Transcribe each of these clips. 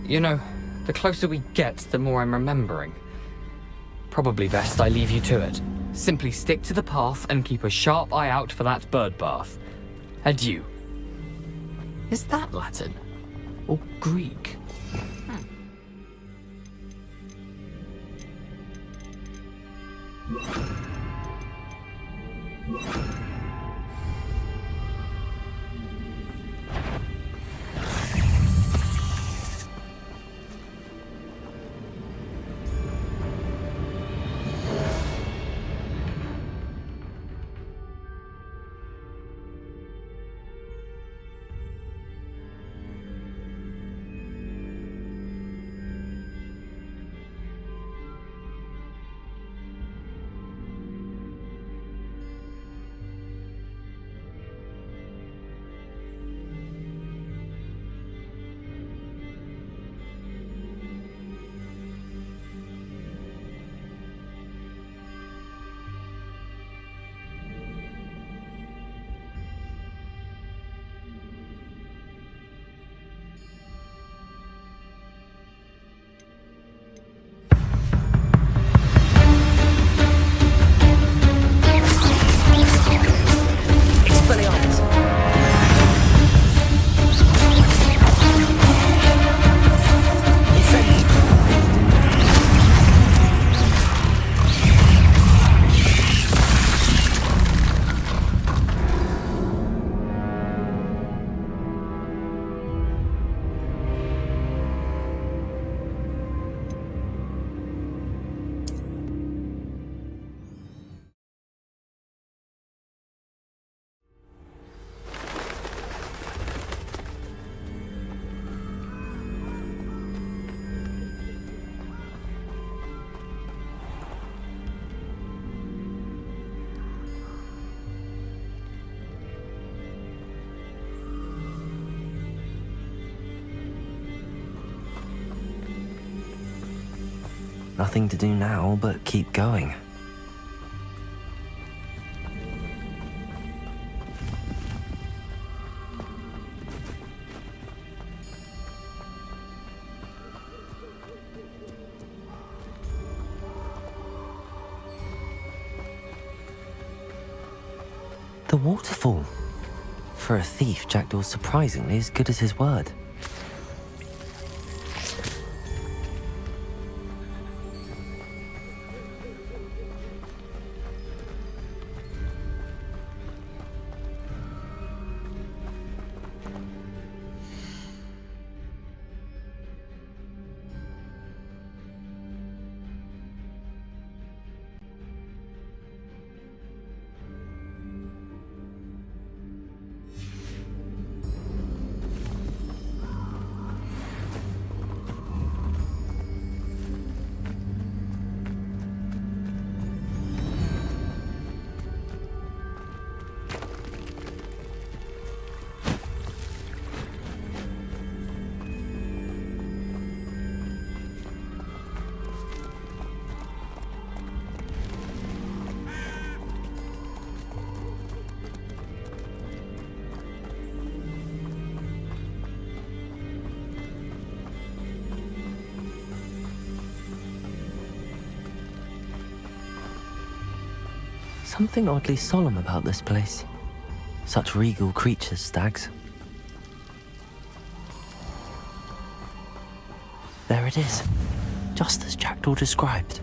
You know, the closer we get, the more I'm remembering. Probably best I leave you to it. Simply stick to the path and keep a sharp eye out for that bird bath. Adieu. Is that Latin? Or Greek? Nothing to do now but keep going. The waterfall. For a thief, Jackdaw's surprisingly as good as his word. Something oddly solemn about this place. Such regal creatures, stags. There it is, just as Jackdaw described.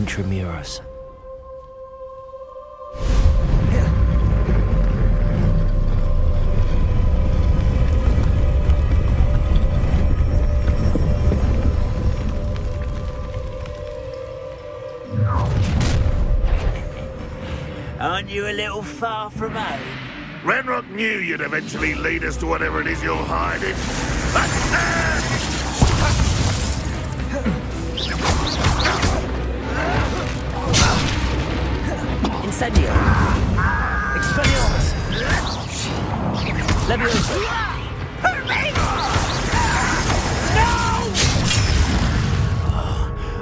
Intramuros. Aren't you a little far from home? Ranrock knew you'd eventually lead us to whatever it is you're hiding. Incendio! Expelliarmus! Leviosa! Hurt me! No!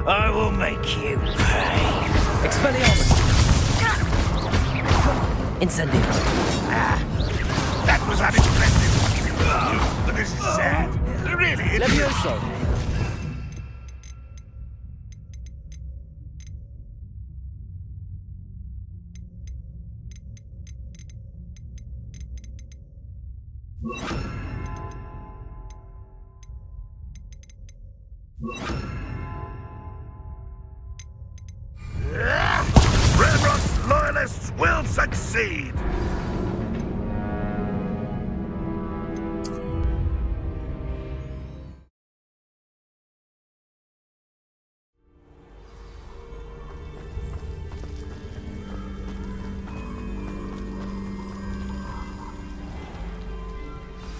I will make you pay. Expelliarmus! Incendio! That was unexpected. But this is sad. Really, it is. Levioso! Ranrock's loyalists will succeed.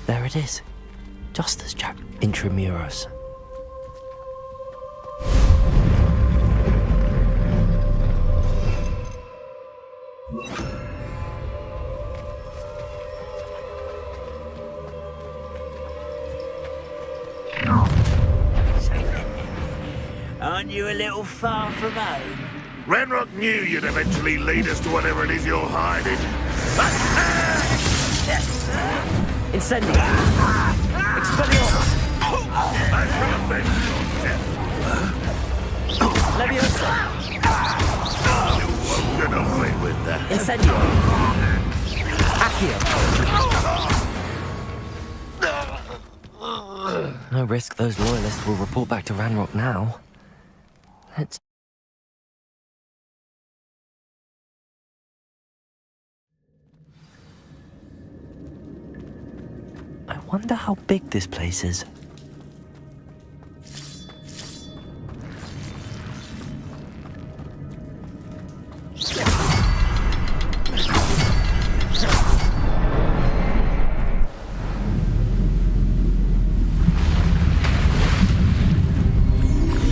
There it is. Just as Jack Intramuros. Aren't you a little far from home? Ranrock knew you'd eventually lead us to whatever it is you're hiding. Incendio! Expelliarmus! I shall avenge your death. Leviosa! You won't get away with that. Incendio! Accio! No risk those loyalists will report back to Ranrock now. Let's... I wonder how big this place is.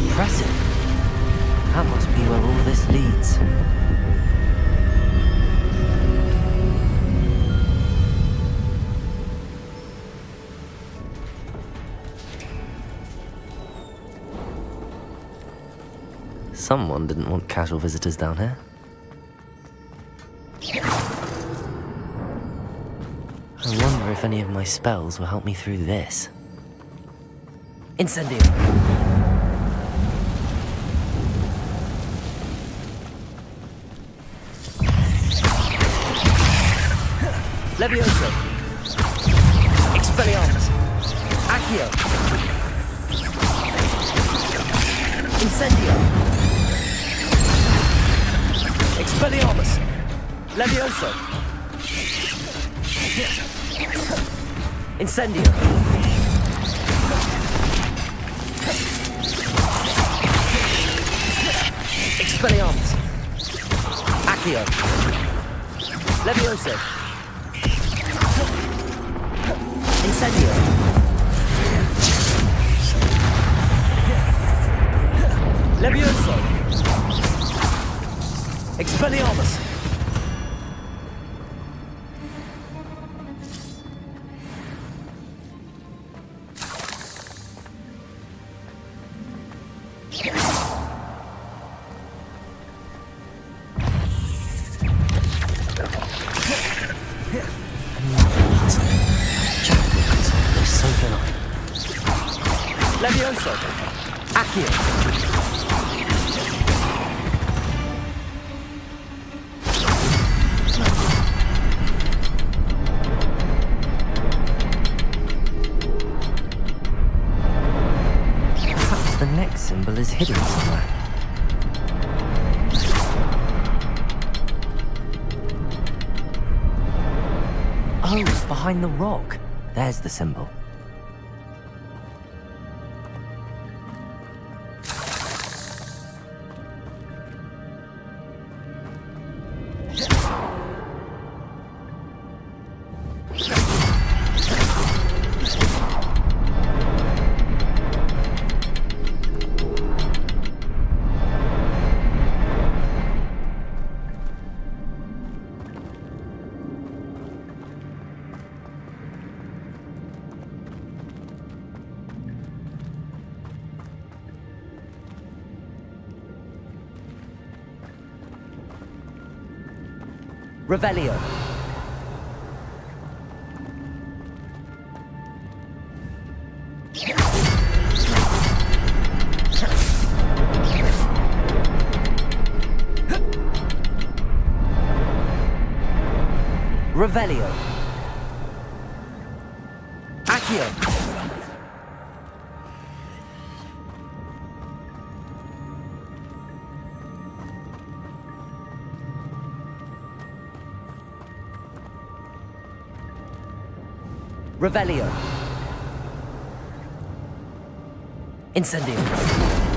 Impressive. That must be where all this leads. Someone didn't want casual visitors down here. I wonder if any of my spells will help me through this. Incendio! Levioso! Expelliarmus! Accio! Incendio! Expelliarmus! Levioso! Incendio! Expelliarmus! Accio! Levioso! Incendio! Levioso! Expelliarmus! Levioso! Accio! Perhaps the next symbol is hidden somewhere. Oh, it's behind the rock. There's the symbol. Revelio. Revelio. Accio. Revelio. Incendio.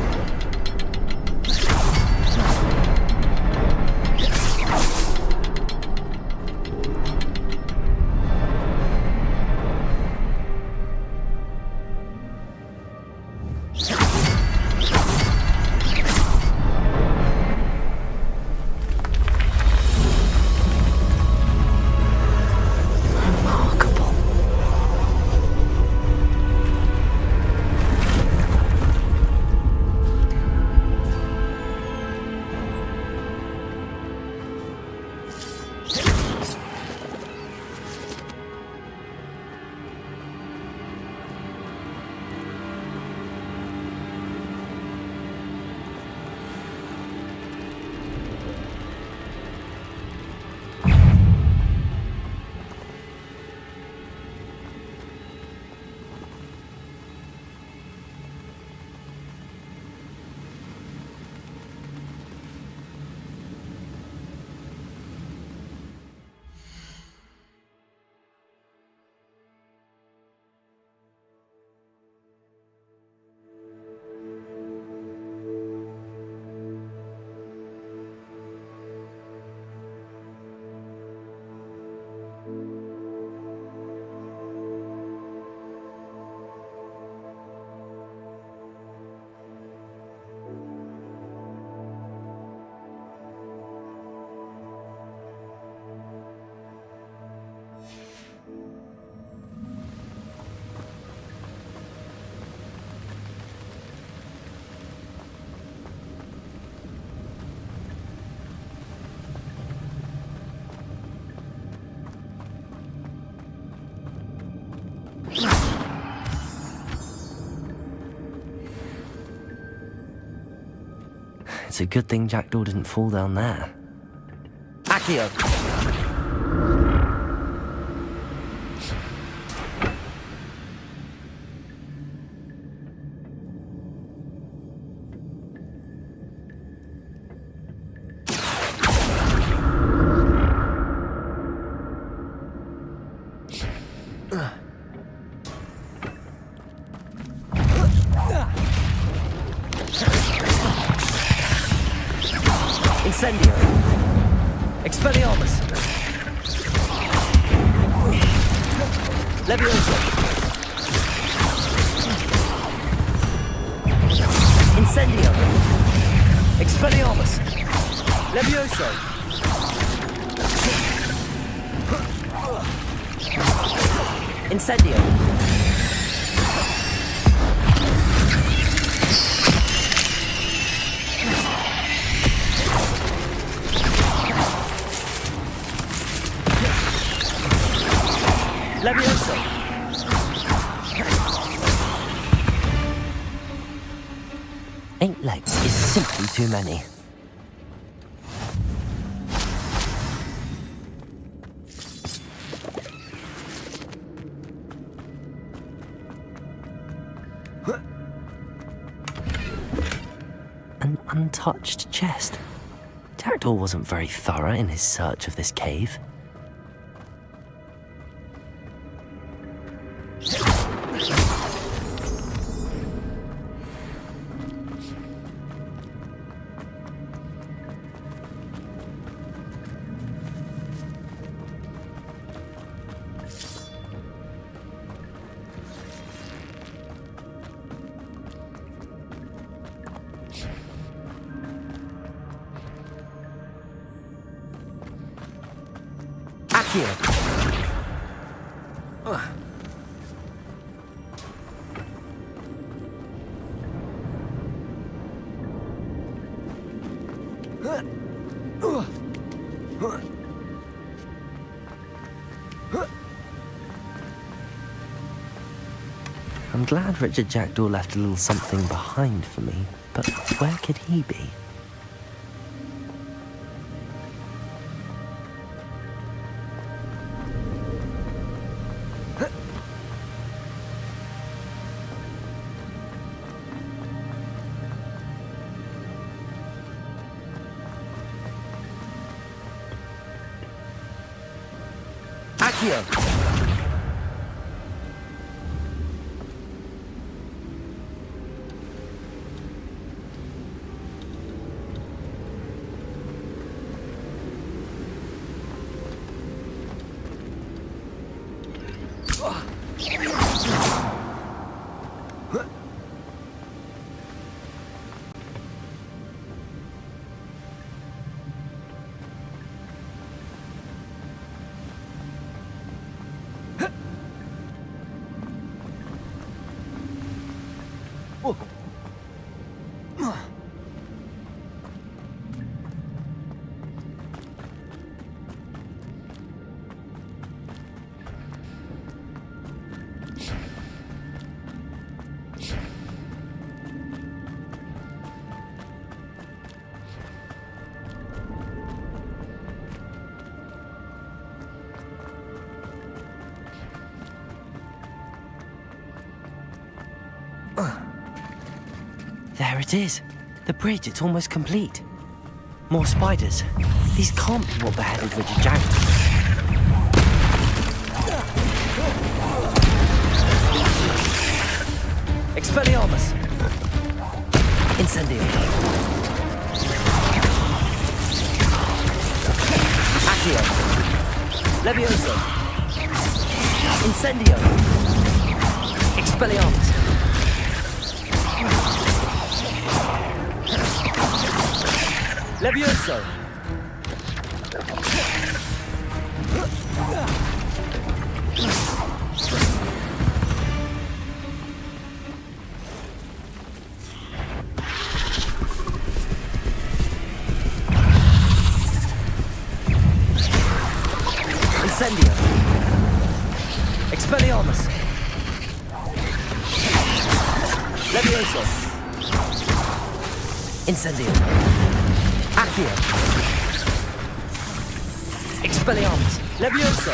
It's a good thing Jackdaw didn't fall down there. Accio! Incendio! Expelliarmus! Levioso! Incendio! Expelliarmus! Levioso! Incendio! Levioso! Eight legs is simply too many. An untouched chest. Jackdaw wasn't very thorough in his search of this cave. Accio. I'm glad Richard Jackdaw left a little something behind for me, but where could he be? Accio! There it is. The bridge, it's almost complete. More spiders. These can't be what beheaded Richard Jackdaw. Expelliarmus! Incendio! Accio! Levioso! Incendio! Expelliarmus! Levioso! Incendio! Expelliarmus! Levioso! Incendio! Accio! Expelliarmus! Levioso!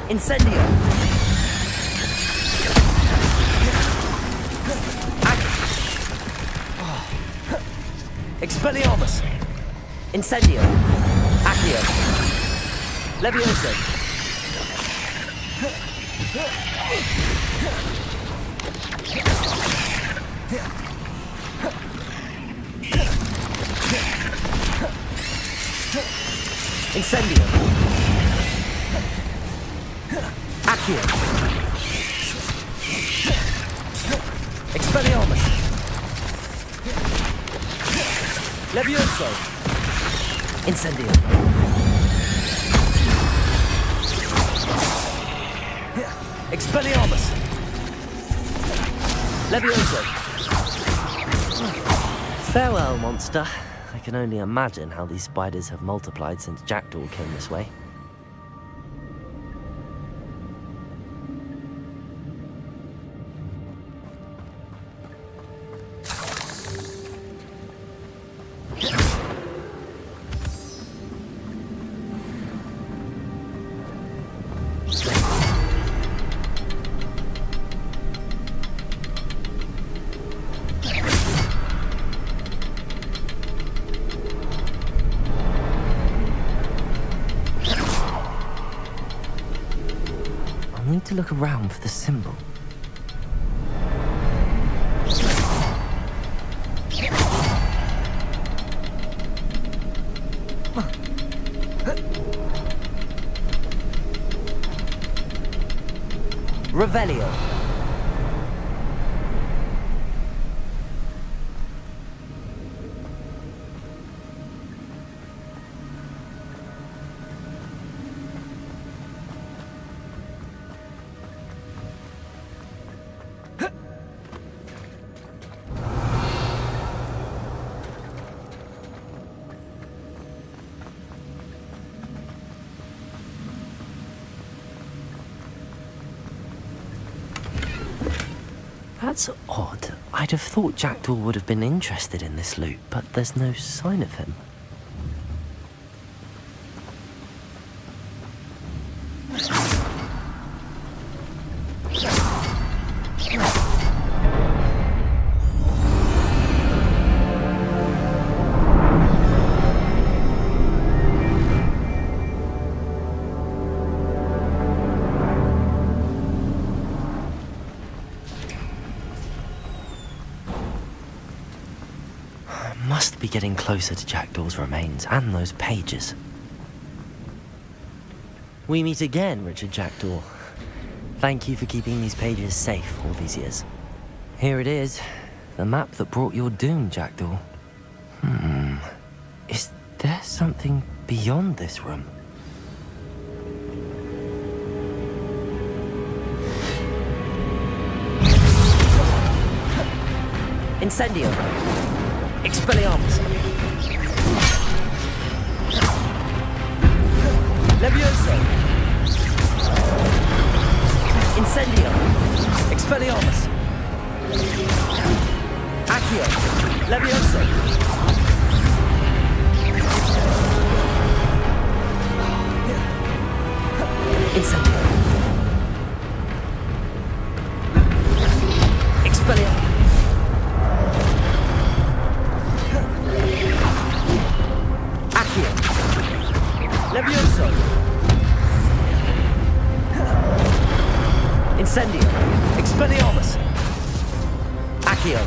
Incendio! Expelliarmus! Incendio! Accio! Levioso! Incendio! Accio! Expelliarmus! Levioso! Incendio! Expelliarmus! Levioso! Farewell, monster. I can only imagine how these spiders have multiplied since Jackdaw came this way. I need to look around for the symbol. Revelio. That's odd. I'd have thought Jackdaw would have been interested in this loot, but there's no sign of him. Must be getting closer to Jackdaw's remains and those pages. We meet again, Richard Jackdaw. Thank you for keeping these pages safe all these years. Here it is, the map that brought your doom, Jackdaw. Is there something beyond this room? Incendio! Expelliarmus! Levioso! Incendio! Expelliarmus! Accio! Levioso! Incendio! Expelliarmus! Levioso! Incendio! Expelliarmus! Accio!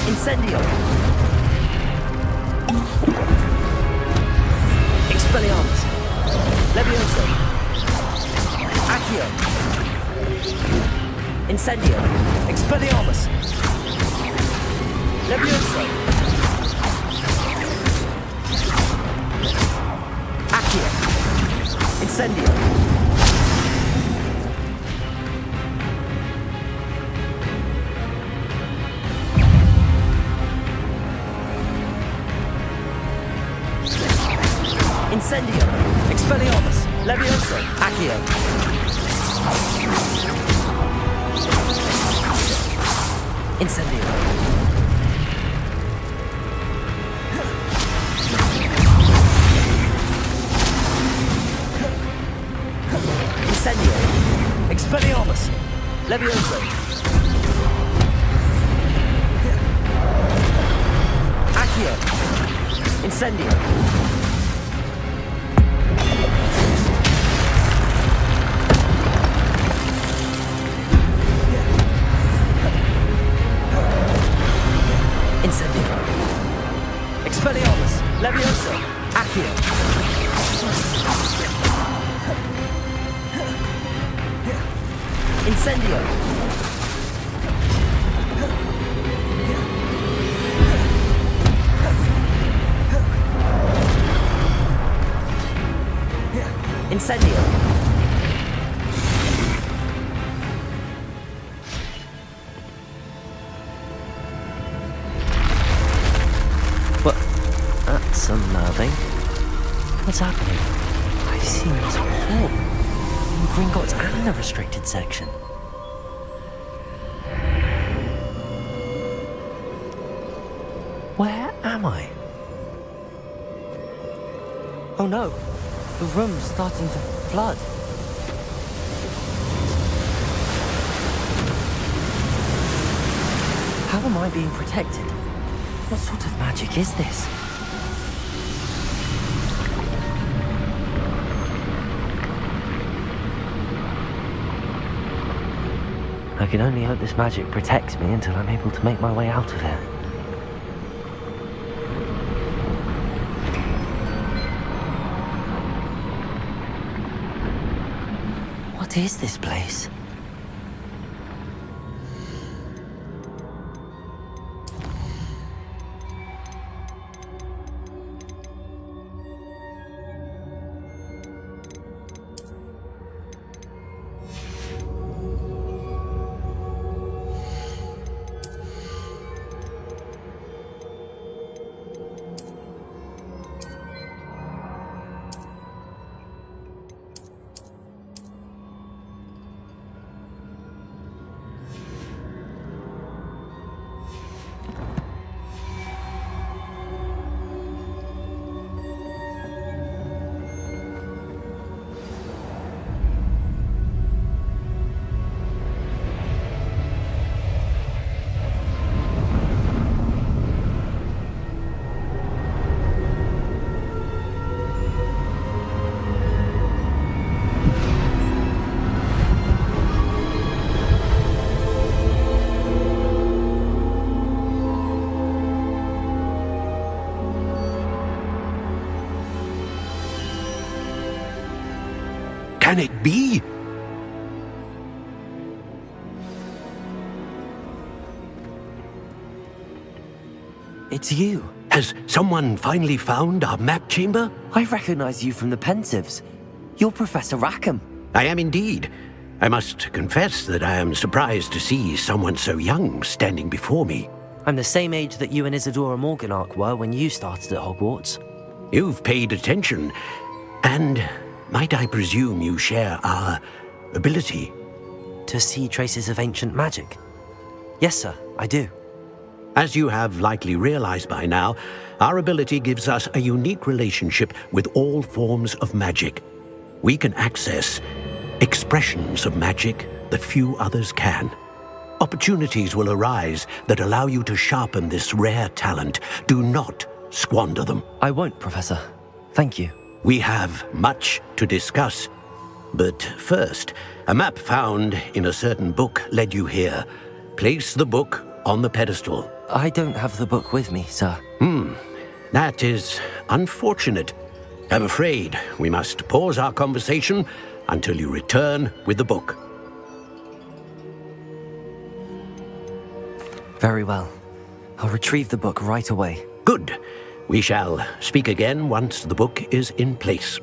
Incendio! Expelliarmus! Levioso! Accio! Incendio! Expelliarmus! Levioso! Accio! Incendio! Incendio! Expelliarmus! Levioso! Accio! Incendio! Incendio! Expelliarmus! Levioso! Accio! Incendio! Incendio! Expelliarmus! Levioso! Accio! Incendio! Incendio! That's unnerving. What's happening? I've seen this before. In Gringotts and the restricted section. Where am I? Oh no! The room's starting to flood. How am I being protected? What sort of magic is this? I can only hope this magic protects me until I'm able to make my way out of here. What is this place? Can it be? It's you. Has someone finally found our map chamber? I recognize you from the Pensieves. You're Professor Rackham. I am indeed. I must confess that I am surprised to see someone so young standing before me. I'm the same age that you and Isadora Morganach were when you started at Hogwarts. You've paid attention, and might I presume you share our ability? To see traces of ancient magic? Yes, sir, I do. As you have likely realized by now, our ability gives us a unique relationship with all forms of magic. We can access expressions of magic that few others can. Opportunities will arise that allow you to sharpen this rare talent. Do not squander them. I won't, Professor. Thank you. We have much to discuss. But first, a map found in a certain book led you here. Place the book on the pedestal. I don't have the book with me, sir. That is unfortunate. I'm afraid we must pause our conversation until you return with the book. Very well. I'll retrieve the book right away. Good. We shall speak again once the book is in place.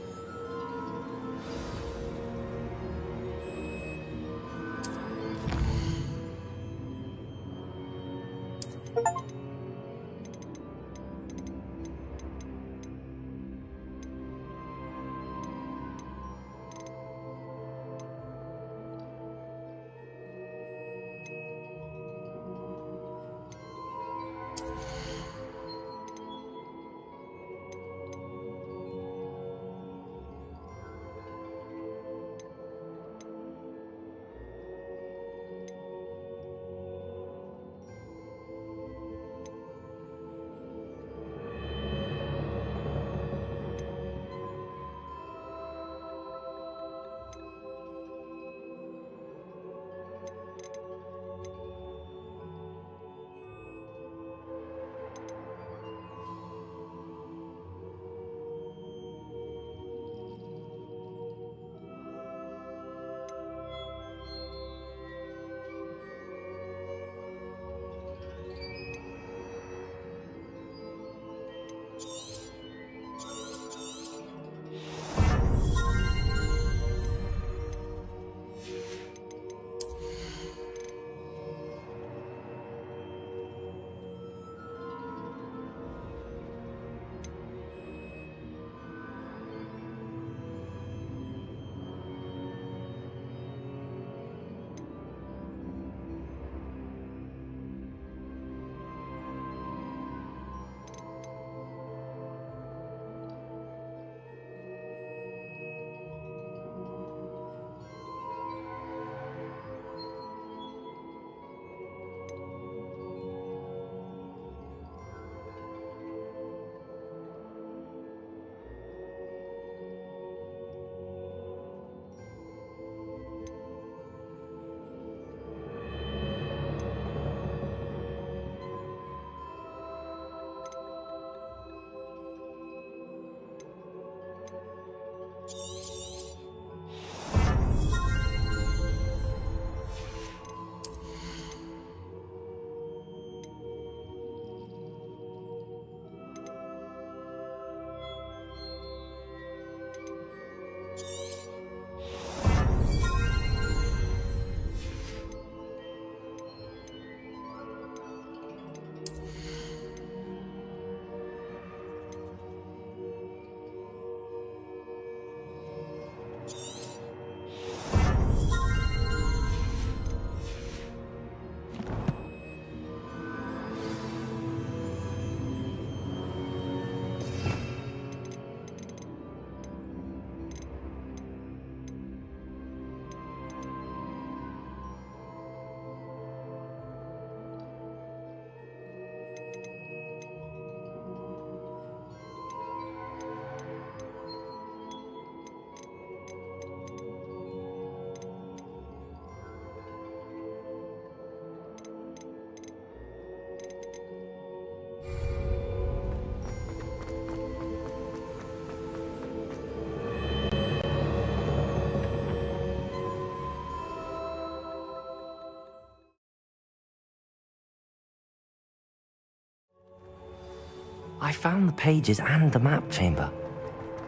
found the pages and the map chamber.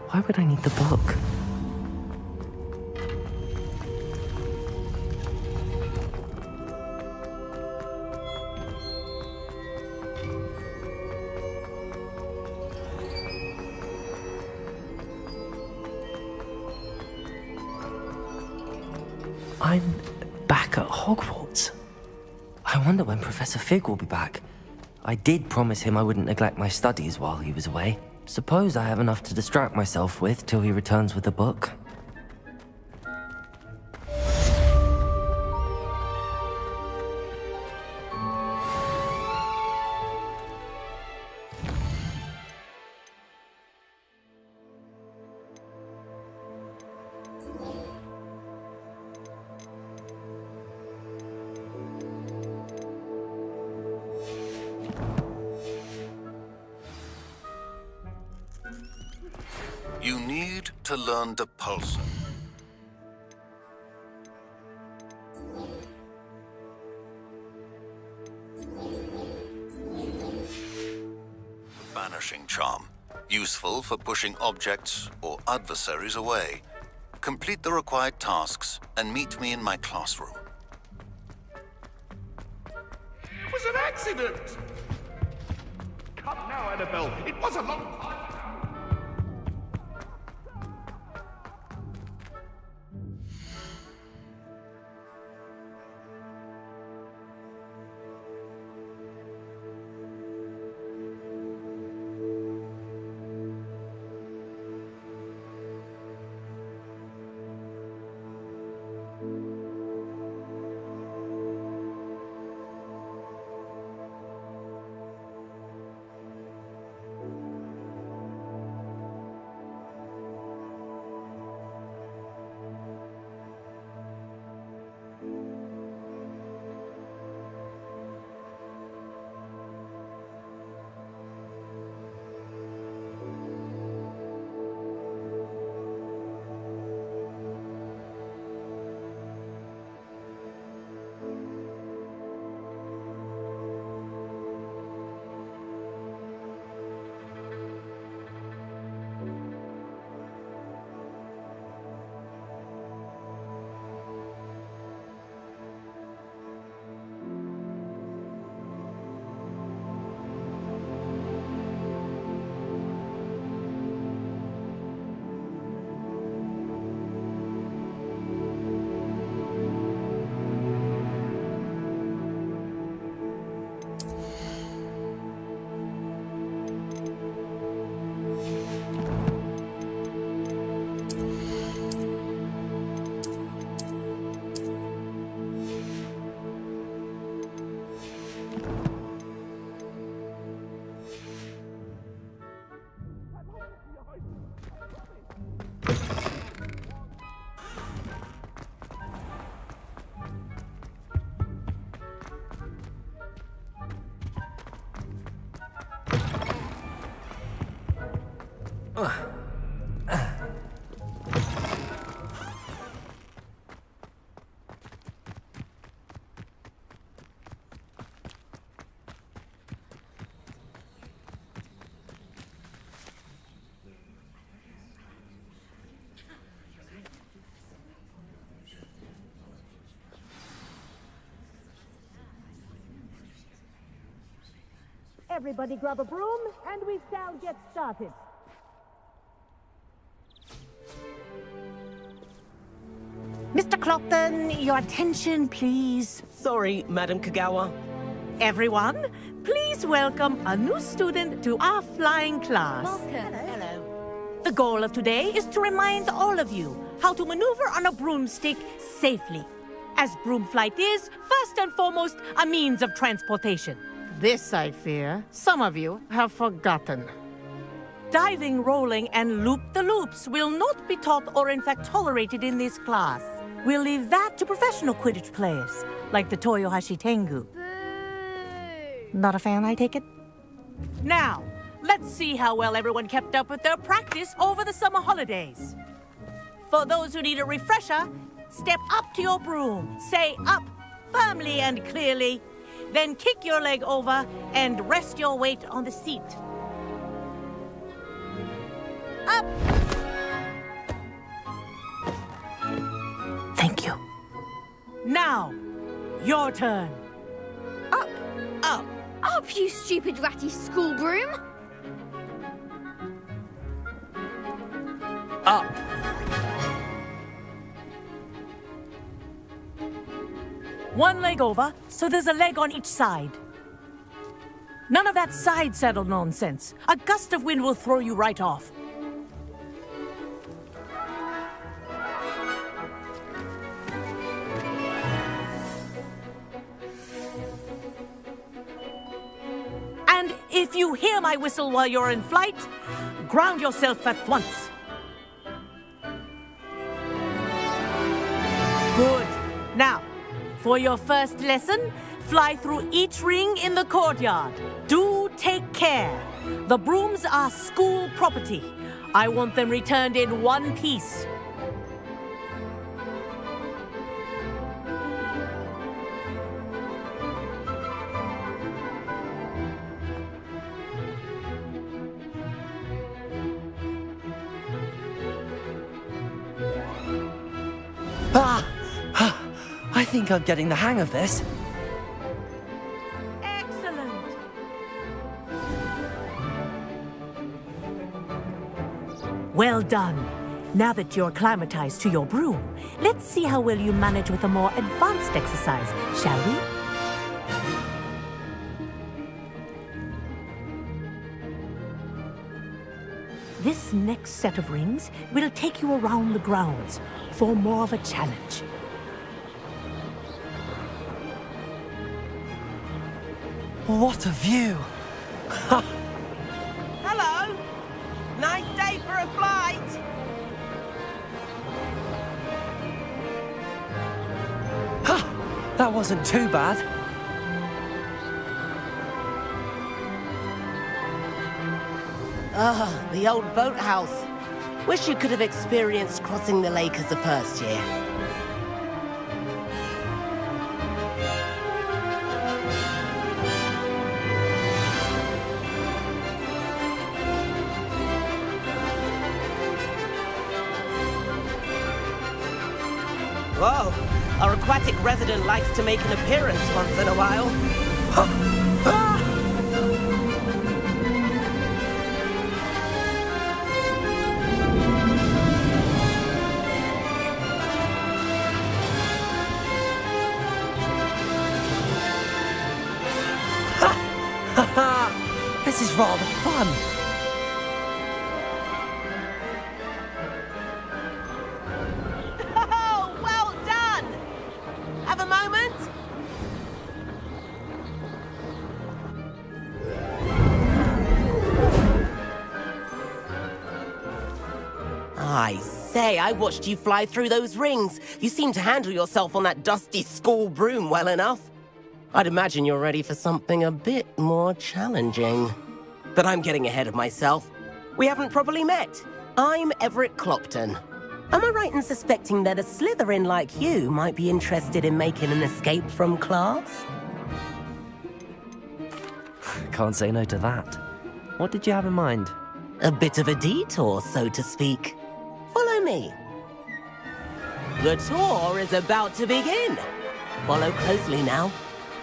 Why would I need the book? I'm back at Hogwarts. I wonder when Professor Fig will be back. I did promise him I wouldn't neglect my studies while he was away. Suppose I have enough to distract myself with till he returns with a book. You need to learn Depulsor. The Banishing Charm. Useful for pushing objects or adversaries away. Complete the required tasks and meet me in my classroom. It was an accident! Come now, Annabelle. It was a long time. Everybody grab a broom, and we shall get started. Mr. Clopton, your attention, please. Sorry, Madam Kagawa. Everyone, please welcome a new student to our flying class. Hello. The goal of today is to remind all of you how to maneuver on a broomstick safely, as broom flight is, first and foremost, a means of transportation. This, I fear, some of you have forgotten. Diving, rolling, and loop-the-loops will not be taught or in fact tolerated in this class. We'll leave that to professional Quidditch players, like the Toyohashi Tengu. Not a fan, I take it? Now, let's see how well everyone kept up with their practice over the summer holidays. For those who need a refresher, step up to your broom, say up firmly and clearly, then kick your leg over and rest your weight on the seat. Now, your turn. Up. Up. Up, you stupid ratty school broom. Up. One leg over, so there's a leg on each side. None of that side saddle nonsense. A gust of wind will throw you right off. And if you hear my whistle while you're in flight, ground yourself at once. Good. Now, for your first lesson, fly through each ring in the courtyard. Do take care. The brooms are school property. I want them returned in one piece. I think I'm getting the hang of this. Excellent. Well done. Now that you're acclimatized to your broom, let's see how well you manage with a more advanced exercise, shall we? This next set of rings will take you around the grounds for more of a challenge. What a view! Hello. Nice day for a flight. That wasn't too bad. Ah, the old boathouse. Wish you could have experienced crossing the lake as a first year. Whoa, our aquatic resident likes to make an appearance once in a while. This is rather fun. Oh, well done! Have a moment? I say, I watched you fly through those rings. You seem to handle yourself on that dusty school broom well enough. I'd imagine you're ready for something a bit more challenging. But I'm getting ahead of myself. We haven't properly met. I'm Everett Clopton. Am I right in suspecting that a Slytherin like you might be interested in making an escape from class? Can't say no to that. What did you have in mind? A bit of a detour, so to speak. Follow me. The tour is about to begin. Follow closely now.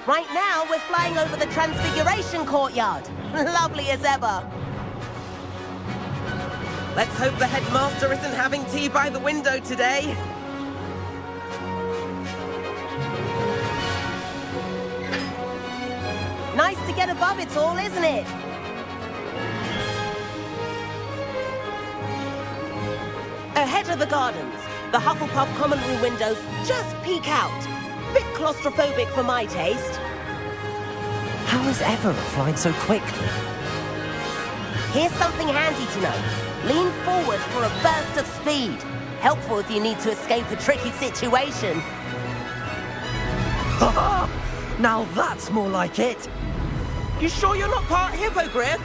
Right now, we're flying over the Transfiguration Courtyard. Lovely as ever. Let's hope the headmaster isn't having tea by the window today. Nice to get above it all, isn't it? Ahead of the gardens, the Hufflepuff common room windows just peek out. Bit claustrophobic for my taste. How is Everett flying so quickly? Here's something handy to know. Lean forward for a burst of speed. Helpful if you need to escape a tricky situation. Now that's more like it. You sure you're not part hippogriff?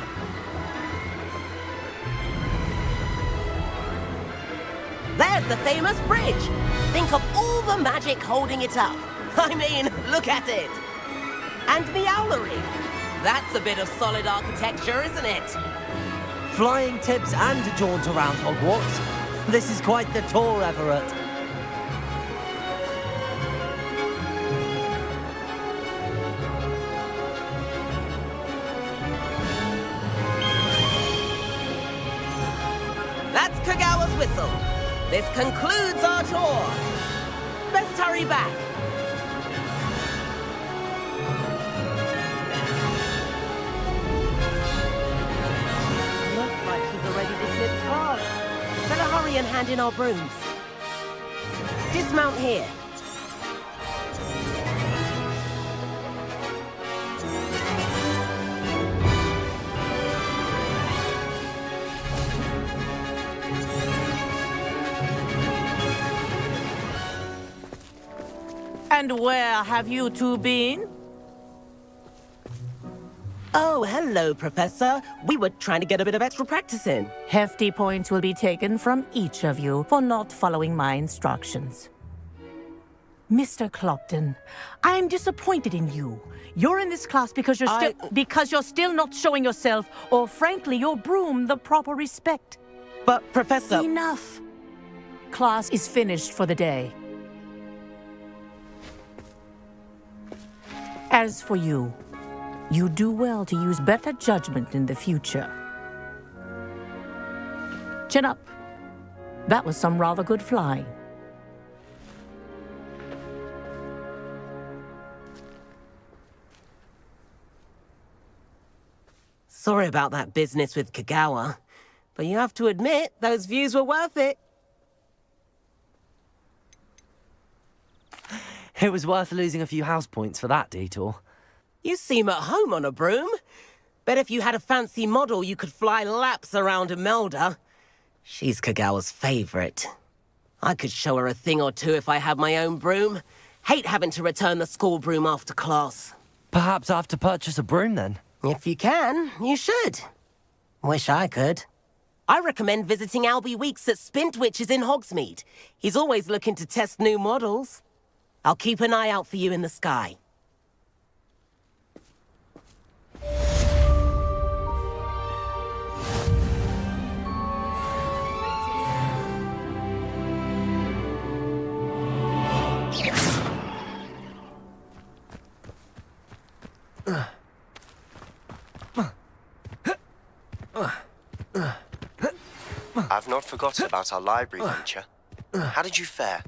There's the famous bridge. Think of all the magic holding it up. I mean, look at it. And the owlery. That's a bit of solid architecture, isn't it? Flying tips and a jaunt around Hogwarts. This is quite the tour, Everett. This concludes our tour. Let's hurry back. Looks like she's already dismissed class. Better hurry and hand in our brooms. Dismount here. And where have you two been? Oh, hello, Professor. We were trying to get a bit of extra practice in. Hefty points will be taken from each of you for not following my instructions. Mr. Clopton, I'm disappointed in you. You're in this class because you're still not showing yourself, or frankly, your broom, the proper respect. But, Professor... Enough. Class is finished for the day. As for you, you do well to use better judgment in the future. Chin up. That was some rather good flying. Sorry about that business with Kagawa, but you have to admit, those views were worth it. It was worth losing a few house points for that detour. You seem at home on a broom. Bet if you had a fancy model, you could fly laps around Imelda. She's Kagawa's favorite. I could show her a thing or two if I had my own broom. Hate having to return the school broom after class. Perhaps I have to purchase a broom then. If you can, you should. Wish I could. I recommend visiting Albie Weeks at Spintwitches in Hogsmeade. He's always looking to test new models. I'll keep an eye out for you in the sky. I've not forgotten about our library venture. How did you fare?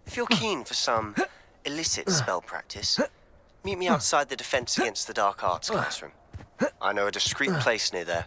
If you're keen for some illicit spell practice, meet me outside the Defense Against the Dark Arts classroom. I know a discreet place near there.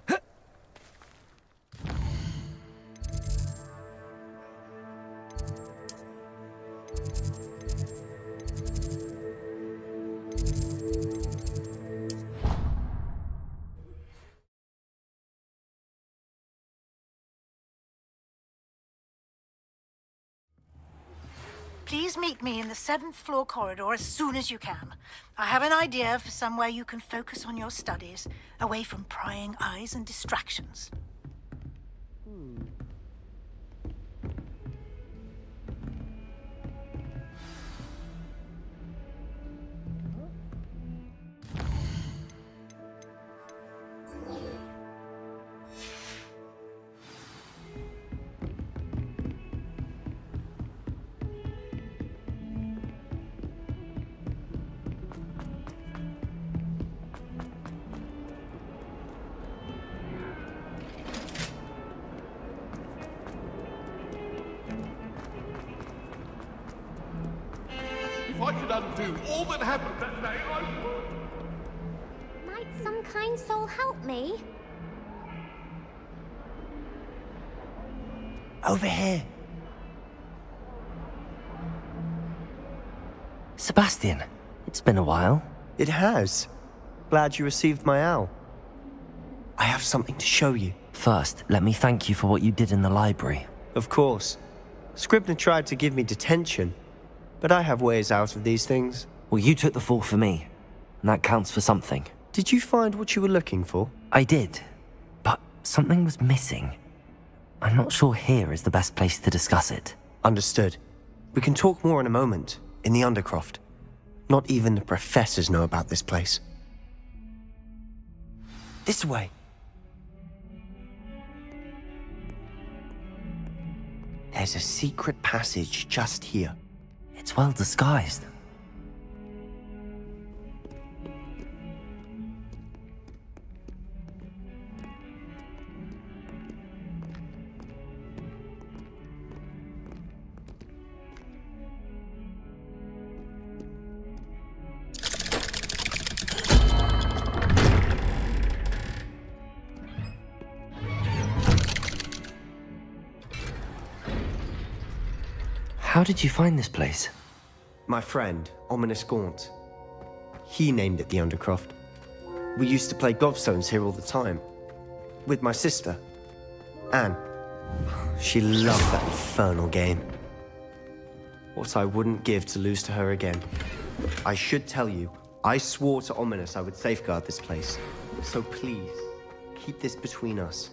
Please meet me in the 7th floor corridor as soon as you can. I have an idea for somewhere you can focus on your studies, away from prying eyes and distractions. If I could undo all that happened that day, I would. Might some kind soul help me? Over here. Sebastian, it's been a while. It has. Glad you received my owl. I have something to show you. First, let me thank you for what you did in the library. Of course. Scribner tried to give me detention, but I have ways out of these things. Well, you took the fall for me, and that counts for something. Did you find what you were looking for? I did, but something was missing. I'm not sure here is the best place to discuss it. Understood. We can talk more in a moment, in the Undercroft. Not even the professors know about this place. This way. There's a secret passage just here. It's well disguised. How did you find this place? My friend, Ominous Gaunt. He named it the Undercroft. We used to play gobstones here all the time. With my sister, Anne. She loved that infernal game. What I wouldn't give to lose to her again. I should tell you, I swore to Ominous I would safeguard this place. So please, keep this between us.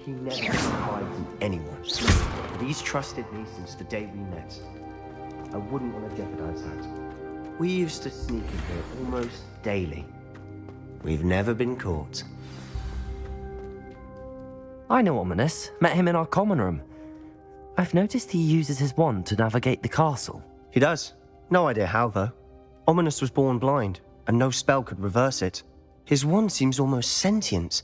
He never confides in anyone. But he's trusted me since the day we met. I wouldn't want to jeopardize that. We used to sneak in here almost daily. We've never been caught. I know Ominous. Met him in our common room. I've noticed he uses his wand to navigate the castle. He does. No idea how, though. Ominous was born blind, and no spell could reverse it. His wand seems almost sentient.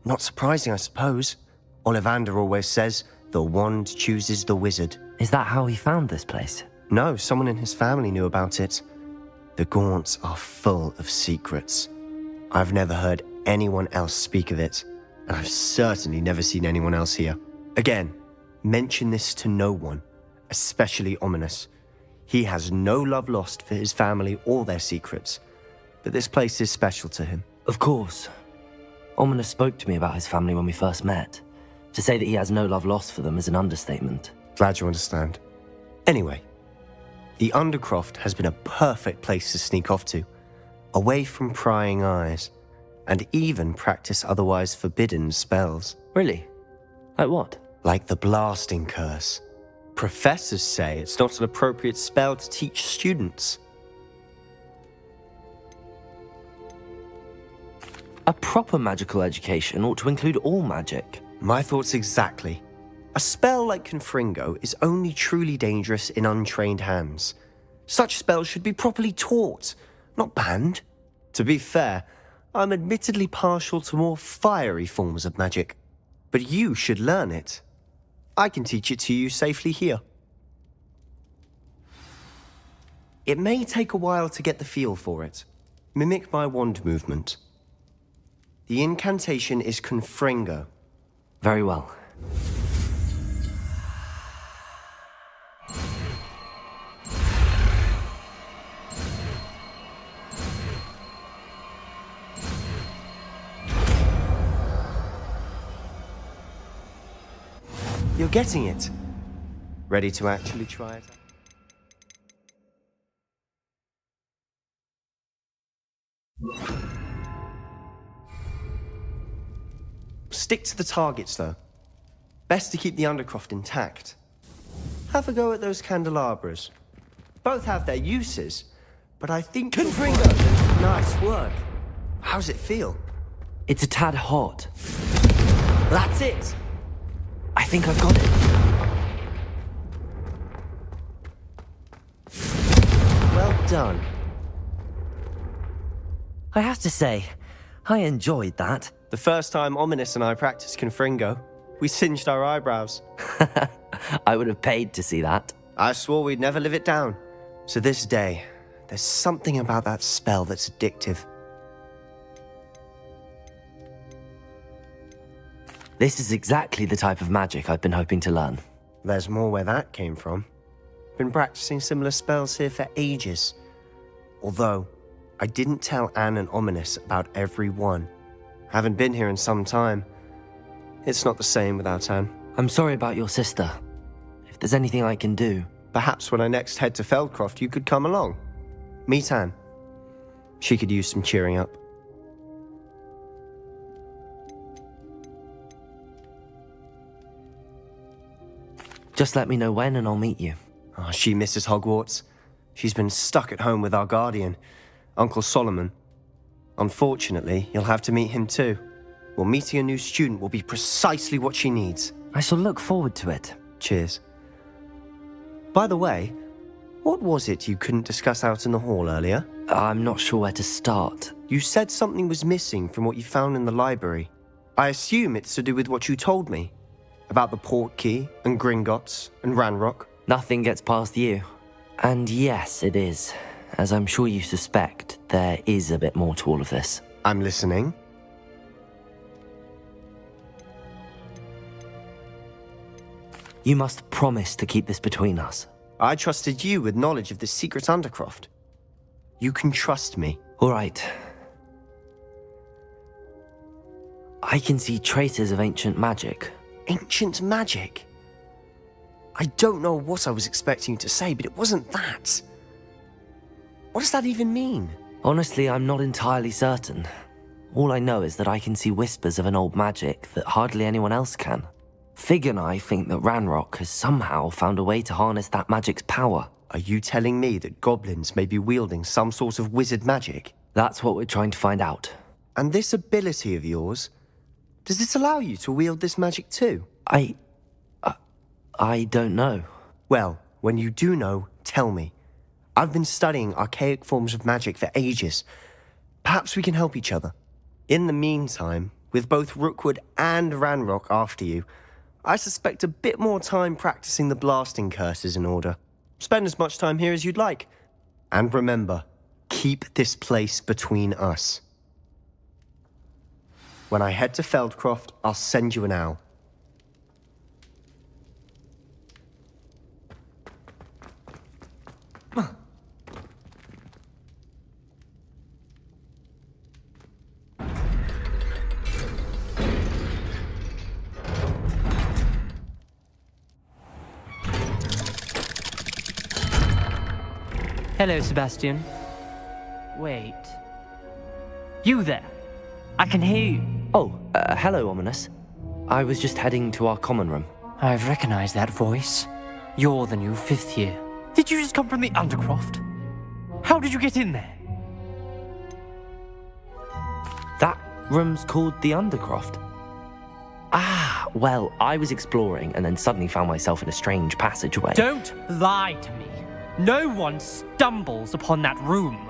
Not surprising, I suppose. Ollivander always says, the wand chooses the wizard. Is that how he found this place? No, someone in his family knew about it. The Gaunts are full of secrets. I've never heard anyone else speak of it, and I've certainly never seen anyone else here. Again, mention this to no one, especially Ominous. He has no love lost for his family or their secrets, but this place is special to him. Of course. Ominous spoke to me about his family when we first met. To say that he has no love lost for them is an understatement. Glad you understand. Anyway, the Undercroft has been a perfect place to sneak off to, away from prying eyes, and even practice otherwise forbidden spells. Really? Like what? Like the Blasting Curse. Professors say it's not an appropriate spell to teach students. A proper magical education ought to include all magic. My thoughts exactly. A spell like Confringo is only truly dangerous in untrained hands. Such spells should be properly taught, not banned. To be fair, I'm admittedly partial to more fiery forms of magic. But you should learn it. I can teach it to you safely here. It may take a while to get the feel for it. Mimic my wand movement. The incantation is Confringo. Very well. You're getting it. Ready to actually try it? Stick to the targets, though. Best to keep the Undercroft intact. Have a go at those candelabras. Both have their uses, but I think... Confringo! Nice work. How's it feel? It's a tad hot. That's it! I think I've got it. Well done. I have to say, I enjoyed that. The first time Ominous and I practiced Confringo, we singed our eyebrows. I would have paid to see that. I swore we'd never live it down. To this day, there's something about that spell that's addictive. This is exactly the type of magic I've been hoping to learn. There's more where that came from. Been practicing similar spells here for ages. Although, I didn't tell Anne and Ominous about every one. Haven't been here in some time. It's not the same without Anne. I'm sorry about your sister. If there's anything I can do... Perhaps when I next head to Feldcroft, you could come along. Meet Anne. She could use some cheering up. Just let me know when and I'll meet you. Oh, she misses Hogwarts. She's been stuck at home with our guardian, Uncle Solomon. Unfortunately, you'll have to meet him too. Well, meeting a new student will be precisely what she needs. I shall look forward to it. Cheers. By the way, what was it you couldn't discuss out in the hall earlier? I'm not sure where to start. You said something was missing from what you found in the library. I assume it's to do with what you told me. About the Portkey, and Gringotts, and Ranrock. Nothing gets past you. And yes, it is. As I'm sure you suspect, there is a bit more to all of this. I'm listening. You must promise to keep this between us. I trusted you with knowledge of the secret Undercroft. You can trust me. All right. I can see traces of ancient magic. Ancient magic? I don't know what I was expecting you to say, but it wasn't that. What does that even mean? Honestly, I'm not entirely certain. All I know is that I can see whispers of an old magic that hardly anyone else can. Fig and I think that Ranrock has somehow found a way to harness that magic's power. Are you telling me that goblins may be wielding some sort of wizard magic? That's what we're trying to find out. And this ability of yours, does it allow you to wield this magic too? I don't know. Well, when you do know, tell me. I've been studying archaic forms of magic for ages. Perhaps we can help each other. In the meantime, with both Rookwood and Ranrock after you, I suspect a bit more time practicing the blasting curse is in order. Spend as much time here as you'd like. And remember, keep this place between us. When I head to Feldcroft, I'll send you an owl. Hello, Sebastian. Wait. You there? I can hear you. Oh, hello, Ominous. I was just heading to our common room. I've recognized that voice. You're the new 5th year. Did you just come from the Undercroft? How did you get in there? That room's called the Undercroft. Ah, well, I was exploring and then suddenly found myself in a strange passageway. Don't lie to me. No one stumbles upon that room.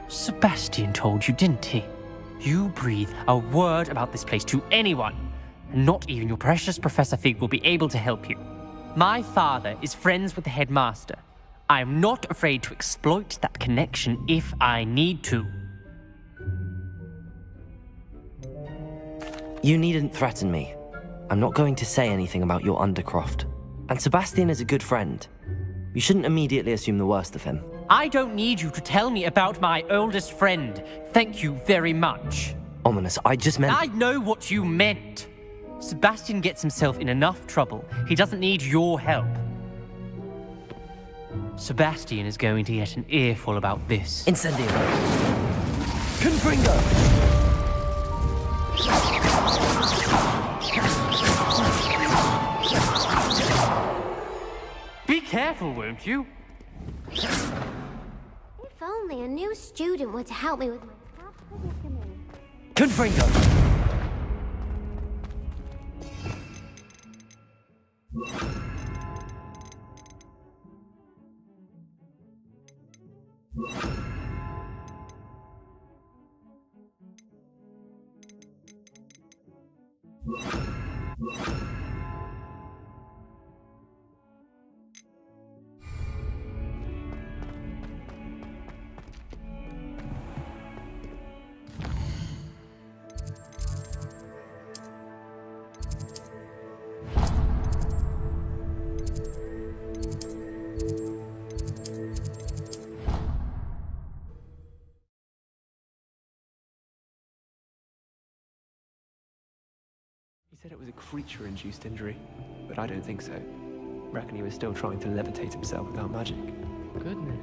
Sebastian told you, didn't he? You breathe a word about this place to anyone, and not even your precious Professor Fig will be able to help you. My father is friends with the headmaster. I am not afraid to exploit that connection if I need to. You needn't threaten me. I'm not going to say anything about your Undercroft. And Sebastian is a good friend. You shouldn't immediately assume the worst of him. I don't need you to tell me about my oldest friend. Thank you very much. Ominous, I just meant... I know what you meant. Sebastian gets himself in enough trouble. He doesn't need your help. Sebastian is going to get an earful about this. Incendio. Confringo! Be careful, won't you? If only a new student were to help me with my past predicament. Confringo! He said it was a creature-induced injury, but I don't think so. Reckon he was still trying to levitate himself without magic. Goodness.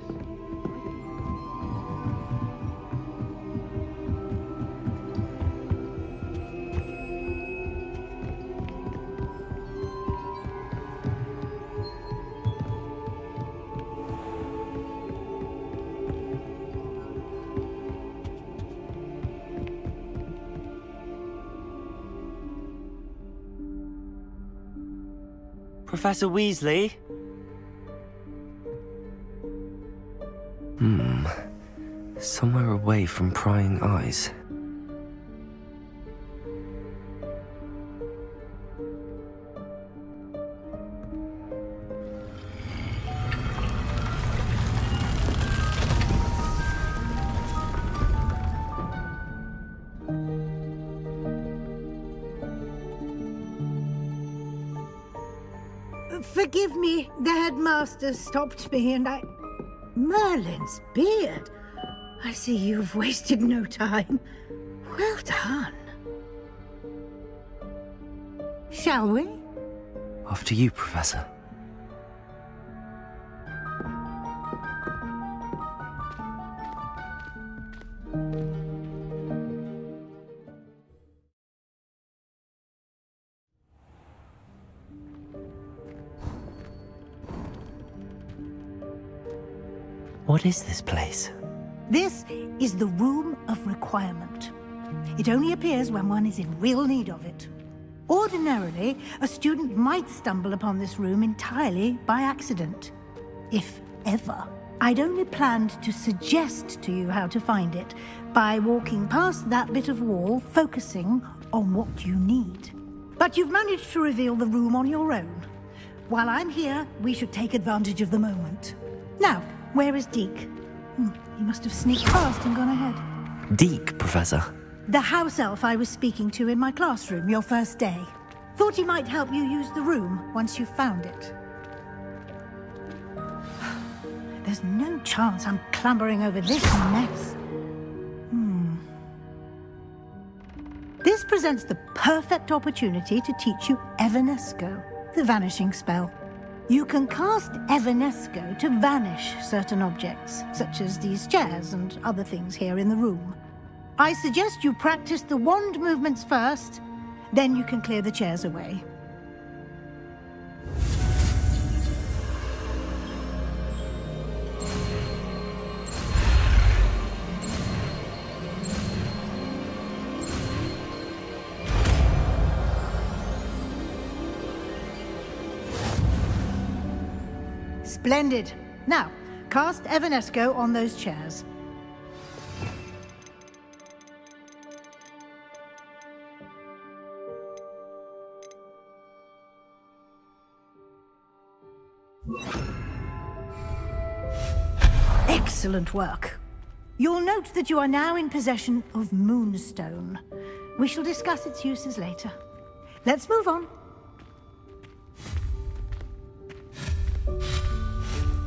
Professor Weasley? Somewhere away from prying eyes. Forgive me, the headmaster stopped me and I... Merlin's beard. I see you've wasted no time. Well done. Shall we? After you, Professor. What is this place? This is the Room of Requirement. It only appears when one is in real need of it. Ordinarily, a student might stumble upon this room entirely by accident. If ever. I'd only planned to suggest to you how to find it by walking past that bit of wall, focusing on what you need. But you've managed to reveal the room on your own. While I'm here, we should take advantage of the moment. Now, where is Deke? He must have sneaked past and gone ahead. Deke, Professor. The house elf I was speaking to in my classroom your first day. Thought he might help you use the room once you found it. There's no chance I'm clambering over this mess. This presents the perfect opportunity to teach you Evanesco, the vanishing spell. You can cast Evanesco to vanish certain objects, such as these chairs and other things here in the room. I suggest you practice the wand movements first, then you can clear the chairs away. Splendid. Now, cast Evanesco on those chairs. Excellent work. You'll note that you are now in possession of Moonstone. We shall discuss its uses later. Let's move on.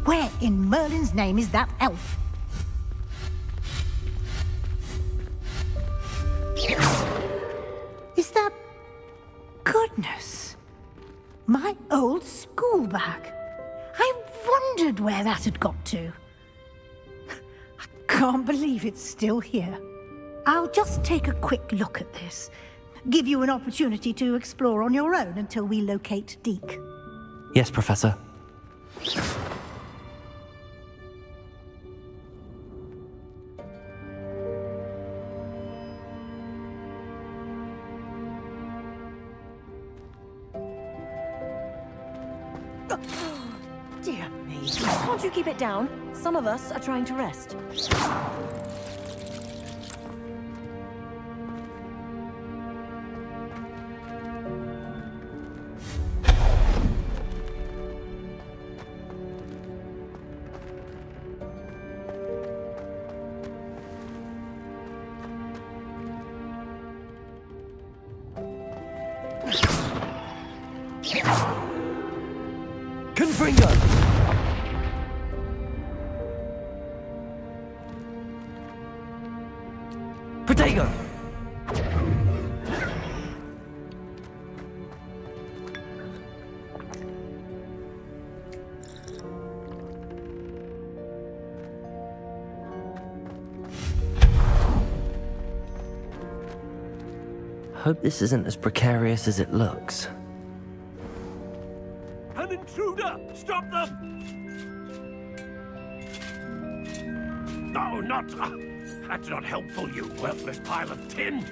Where in Merlin's name is that elf? Is that... Goodness. My old school bag. I wondered where that had got to. I can't believe it's still here. I'll just take a quick look at this. Give you an opportunity to explore on your own until we locate Deke. Yes, Professor. Dear me. Can't you keep it down? Some of us are trying to rest. Confringo! Protego! Hope this isn't as precarious as it looks. An intruder! Stop them! No, not... that's not helpful, you worthless pile of tin!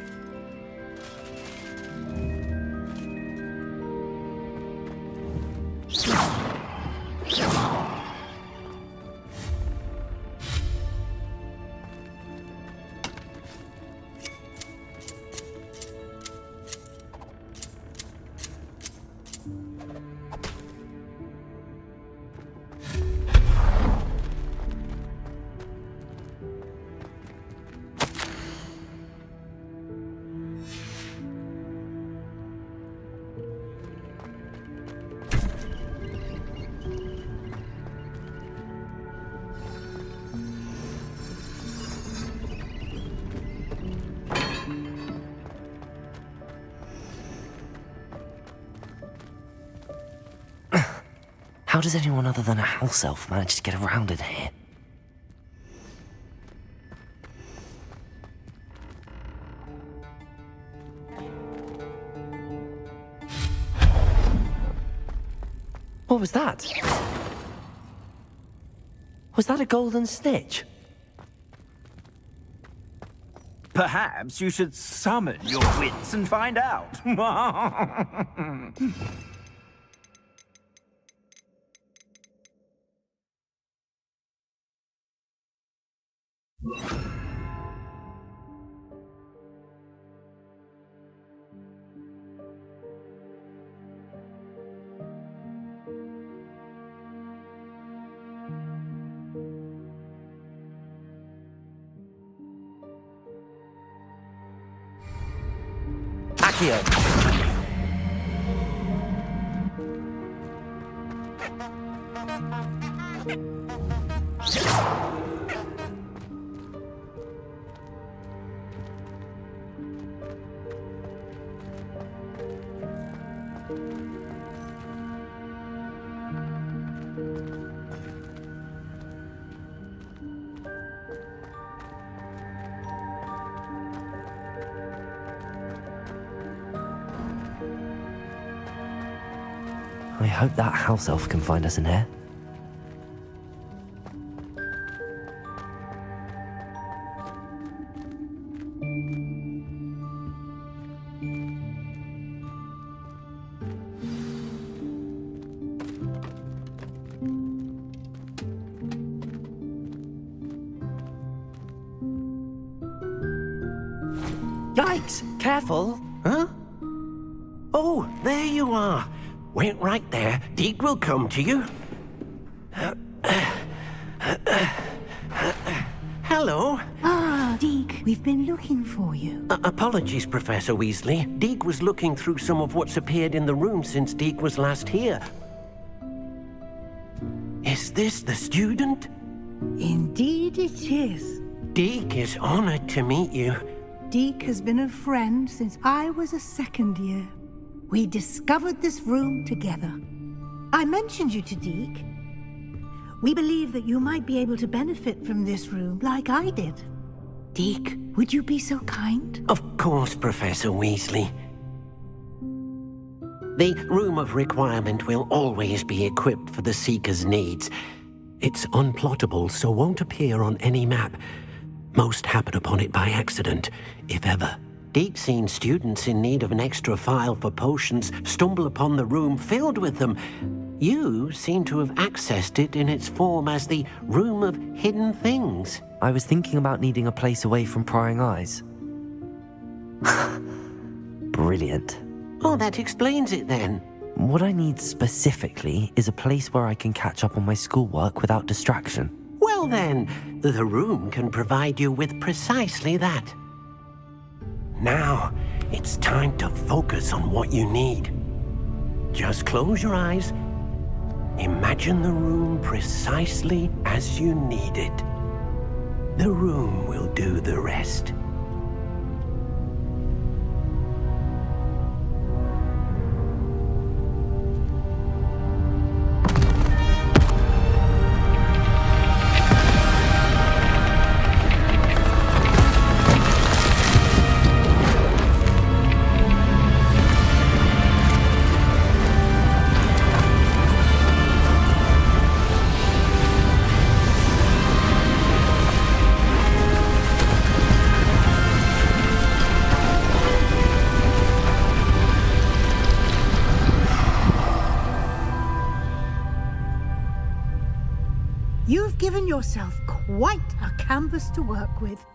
How does anyone other than a house elf manage to get around in here? What was that? Was that a golden snitch? Perhaps you should summon your wits and find out. Accio! I hope that house elf can find us in here. Yikes! Careful! Huh? Oh, there you are. Wait right there. Deke will come to you. Hello. Ah, Deke, we've been looking for you. Apologies, Professor Weasley. Deke was looking through some of what's appeared in the room since Deke was last here. Is this the student? Indeed it is. Deke is honored to meet you. Deke has been a friend since I was a second year. We discovered this room together. I mentioned you to Deke. We believe that you might be able to benefit from this room like I did. Deke, would you be so kind? Of course, Professor Weasley. The Room of Requirement will always be equipped for the Seeker's needs. It's unplottable, so won't appear on any map. Most happen upon it by accident, if ever. Deke's seen students in need of an extra file for potions stumble upon the room filled with them. You seem to have accessed it in its form as the Room of Hidden Things. I was thinking about needing a place away from prying eyes. Brilliant. Oh, that explains it then. What I need specifically is a place where I can catch up on my schoolwork without distraction. Well then, the room can provide you with precisely that. Now, it's time to focus on what you need. Just close your eyes. Imagine the room precisely as you need it. The room will do the rest. You've given yourself quite a canvas to work with.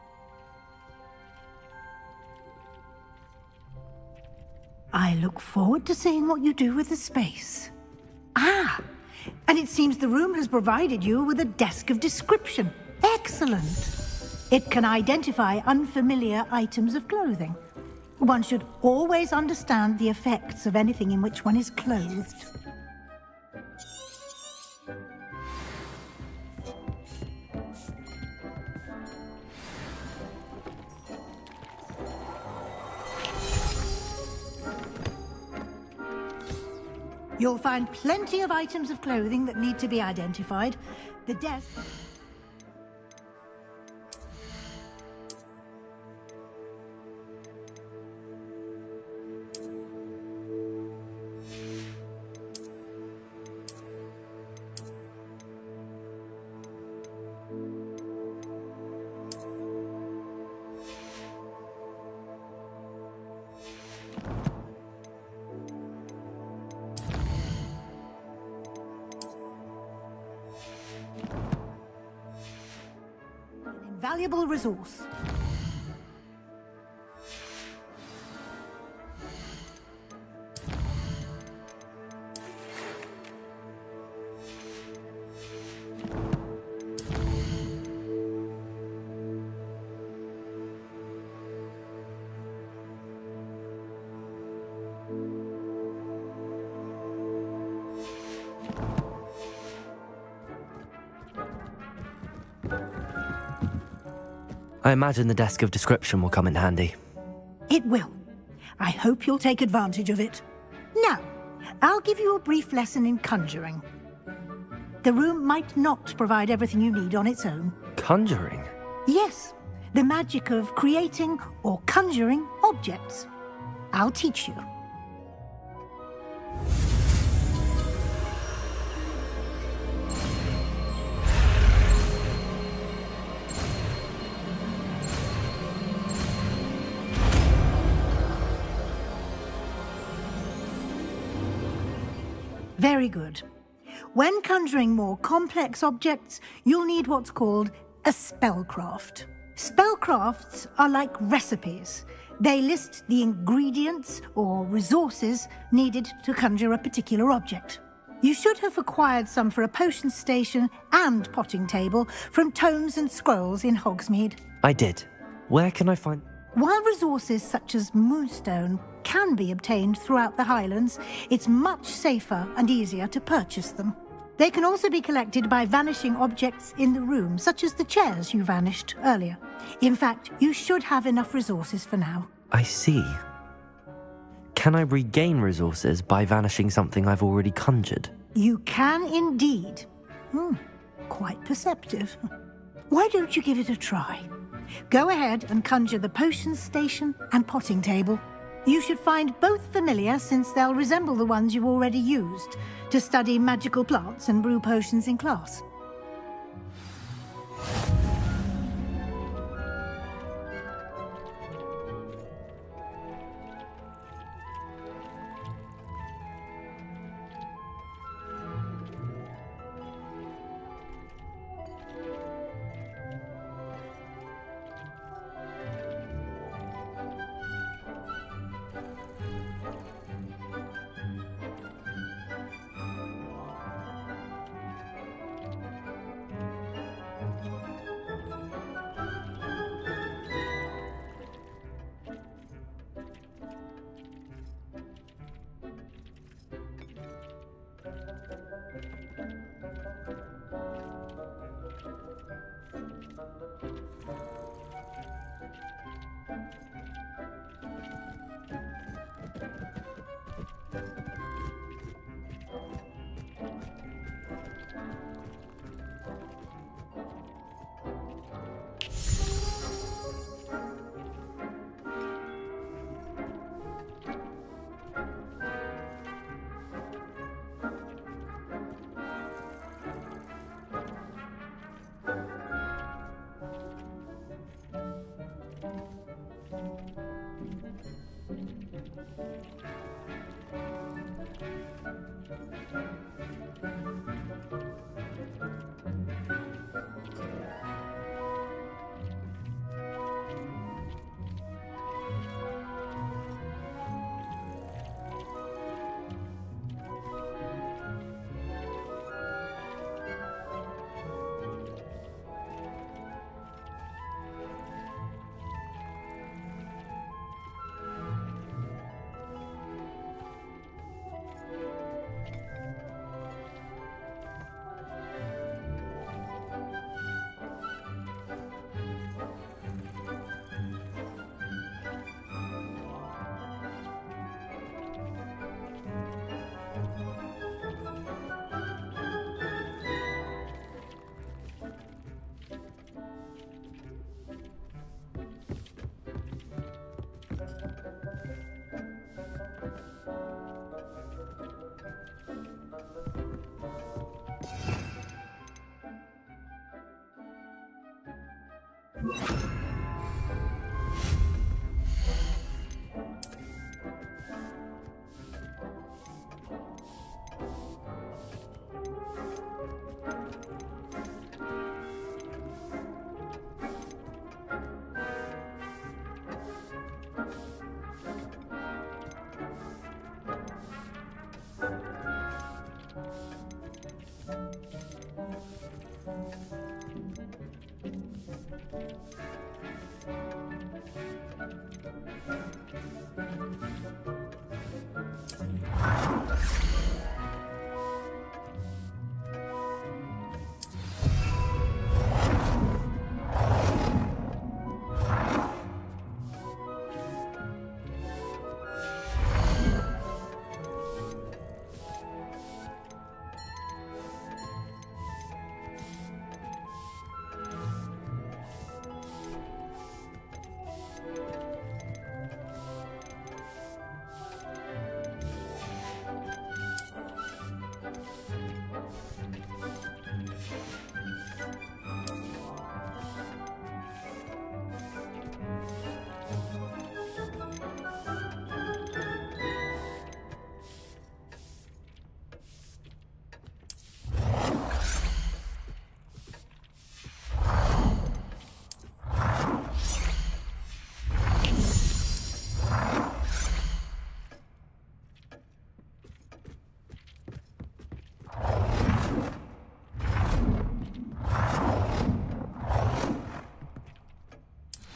I look forward to seeing what you do with the space. Ah, and it seems the room has provided you with a desk of description. Excellent. It can identify unfamiliar items of clothing. One should always understand the effects of anything in which one is clothed. You'll find plenty of items of clothing that need to be identified. The desk... Valuable resource. I imagine the desk of description will come in handy. It will. I hope you'll take advantage of it. Now, I'll give you a brief lesson in conjuring. The room might not provide everything you need on its own. Conjuring? Yes, the magic of creating or conjuring objects. I'll teach you. Very good. When conjuring more complex objects, you'll need what's called a spellcraft. Spellcrafts are like recipes. They list the ingredients or resources needed to conjure a particular object. You should have acquired some for a potion station and potting table from tomes and scrolls in Hogsmeade. I did. Where can I find... While resources such as moonstone can be obtained throughout the Highlands, it's much safer and easier to purchase them. They can also be collected by vanishing objects in the room, such as the chairs you vanished earlier. In fact, you should have enough resources for now. I see. Can I regain resources by vanishing something I've already conjured? You can indeed. Quite perceptive. Why don't you give it a try? Go ahead and conjure the potion station and potting table. You should find both familiar, since they'll resemble the ones you've already used to study magical plants and brew potions in class.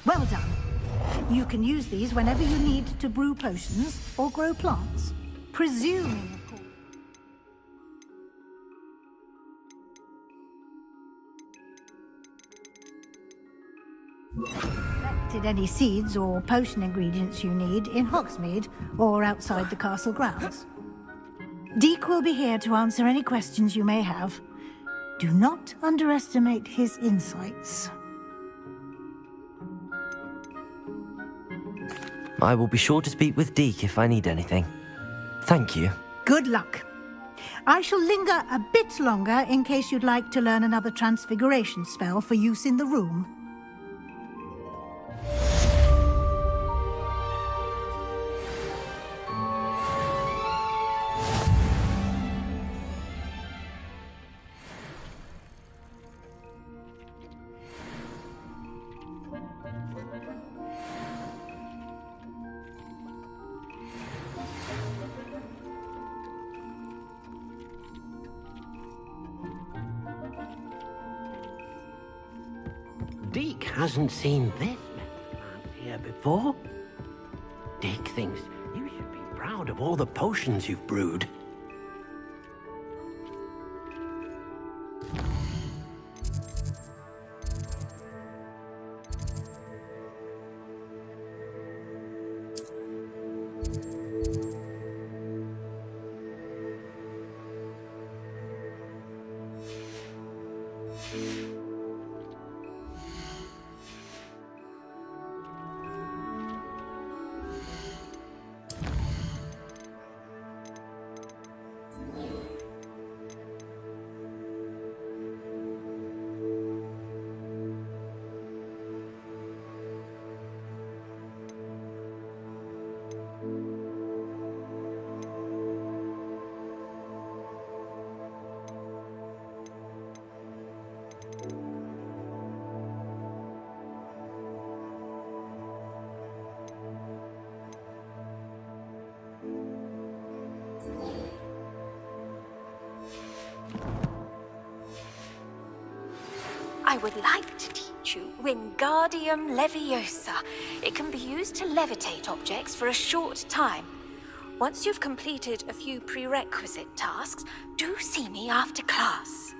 Well done. You can use these whenever you need to brew potions or grow plants. Presuming, of course. Collected any seeds or potion ingredients you need in Hogsmeade or outside the castle grounds. Deek will be here to answer any questions you may have. Do not underestimate his insights. I will be sure to speak with Deek if I need anything. Thank you. Good luck. I shall linger a bit longer in case you'd like to learn another transfiguration spell for use in the room. Deek hasn't seen this plant here before. Deek thinks you should be proud of all the potions you've brewed. I would like to teach you Wingardium Leviosa. It can be used to levitate objects for a short time. Once you've completed a few prerequisite tasks, do see me after class.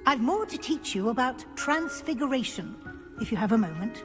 I've more to teach you about transfiguration, if you have a moment.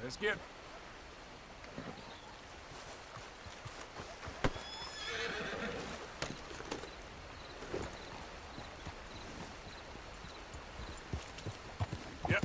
Let's get... Yep.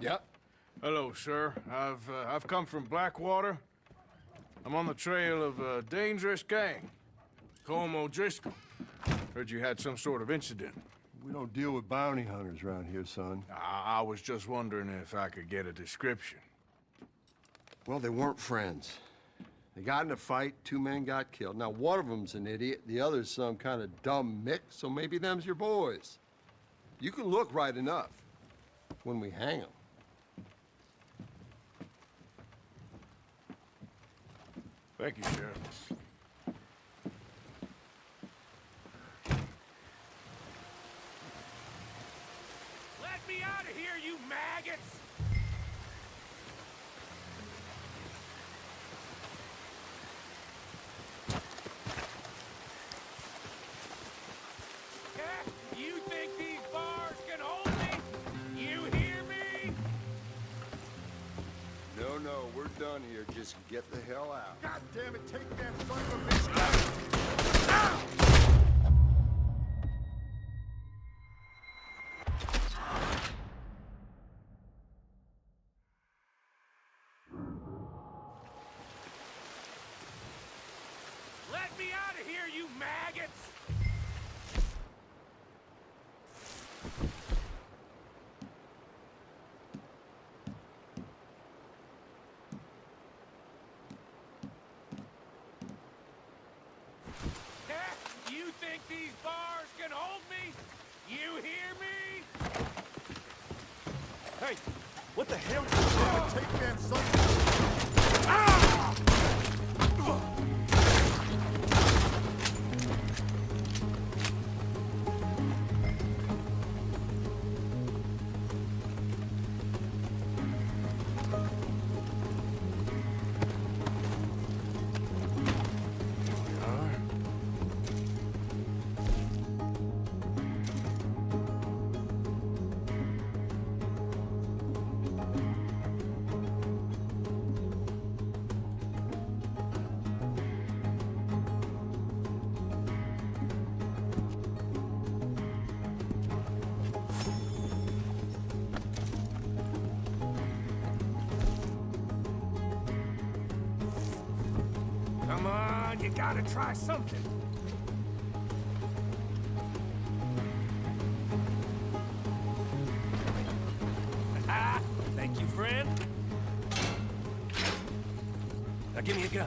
Yep. Hello, sir. I've come from Blackwater. I'm on the trail of a dangerous gang. Colm O'Driscoll. Heard you had some sort of incident. We don't deal with bounty hunters around here, son. I was just wondering if I could get a description. Well, they weren't friends. They got in a fight, 2 men got killed. Now, one of them's an idiot, the other's some kind of dumb mix, so maybe them's your boys. You can look right enough when we hang them. Thank you, Sheriff. Let me out of here, you maggots! done here. Just get the hell out. God damn it, take that son of a bitch out! Let me out of here, you maggots! You think these bars can hold me? You hear me? Hey, what the hell? Take that son. Ah! Come on, you gotta try something. Thank you, friend. Now give me a gun.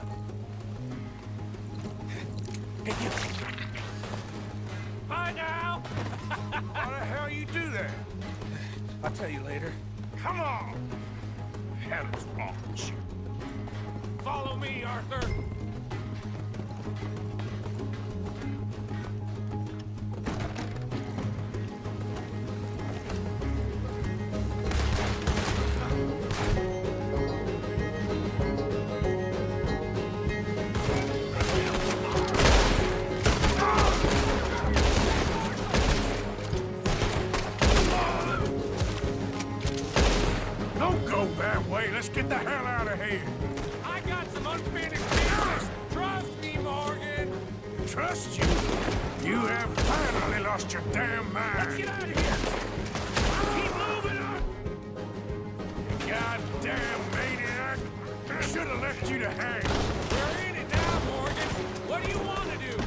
Hey, you. Bye now! How the hell you do that? I'll tell you later. Come on! Hell is wrong with you? Follow me, Arthur! Don't go that way. Let's get the hell out of here. I got some unfinished business. Trust me, Morgan. Trust you? You have finally lost your damn mind. Let's get out of here. Keep moving on. You goddamn maniac. I should have left you to hang. We're in it now, Morgan. What do you want to do?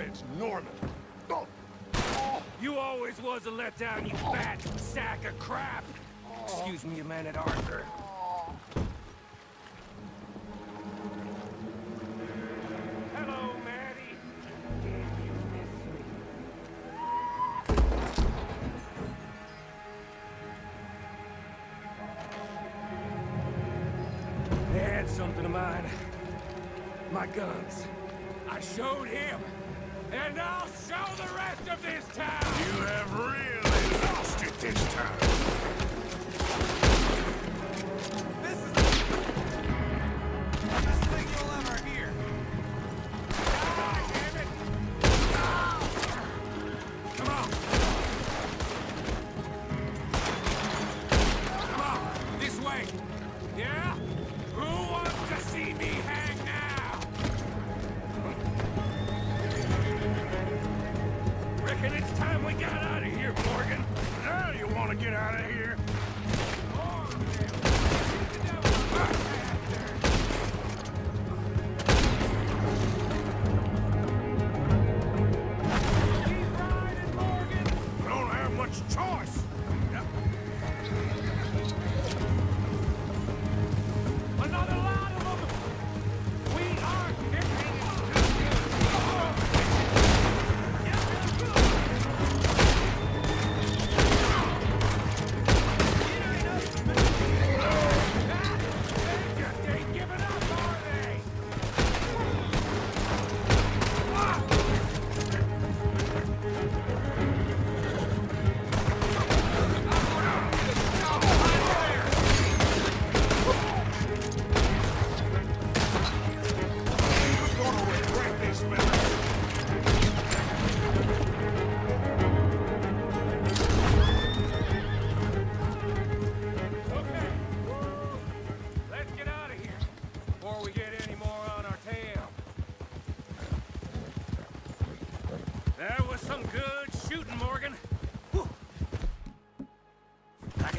It's Norman. Oh. You always was a letdown, you fat sack of crap. Excuse me a minute, Arthur. Hello, Maddie. They had something of mine. My guns. I showed him. And I'll show the rest of this town! You have really lost it this time. This is the best thing you'll ever hear. God damn it! Come on! Come on! This way! Yeah? Who wants to see me hang now?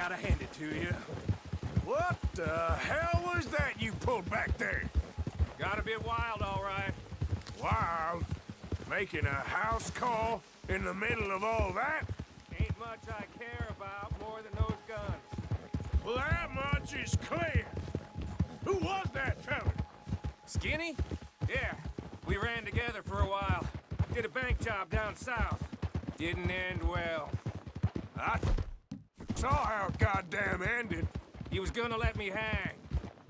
gotta hand it to you. What the hell was that you pulled back there? Got a bit wild, all right. Wild? Making a house call in the middle of all that? Ain't much I care about more than those guns. Well, that much is clear. Who was that fella? Skinny? Yeah, we ran together for a while. Did a bank job down south. Didn't end well. I saw how it goddamn ended. He was gonna let me hang.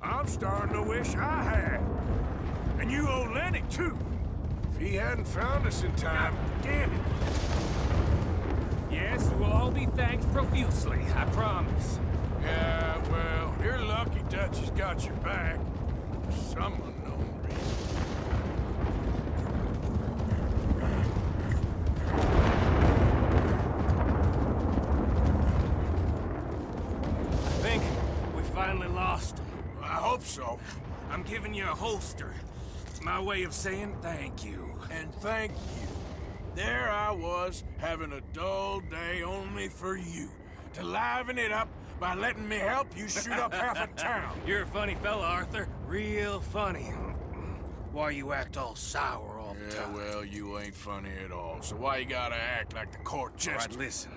I'm starting to wish I had. And you owe Lenny, too. If he hadn't found us in time, damn it. Yes, you will all be thanked profusely, I promise. Yeah, well, you're lucky Dutch has got your back. For some unknown reason. I think we finally lost him. I hope so. I'm giving you a holster. My way of saying thank you. And thank you. There I was, having a dull day only for you. To liven it up by letting me help you shoot up half a town. You're a funny fella, Arthur. Real funny. Why you act all sour all the time? Yeah, well, you ain't funny at all. So why you gotta act like the court jester? All right, listen.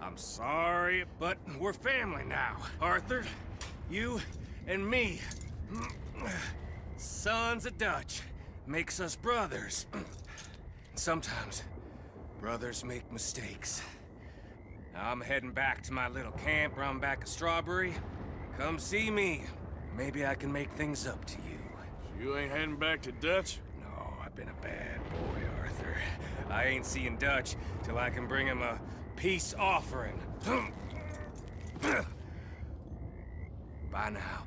I'm sorry, but we're family now. Arthur, you and me. Sons of Dutch. Makes us brothers. Sometimes, brothers make mistakes. I'm heading back to my little camp around back of Strawberry. Come see me. Maybe I can make things up to you. So you ain't heading back to Dutch? No, I've been a bad boy, Arthur. I ain't seeing Dutch till I can bring him a peace offering. Bye now.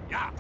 Yeah.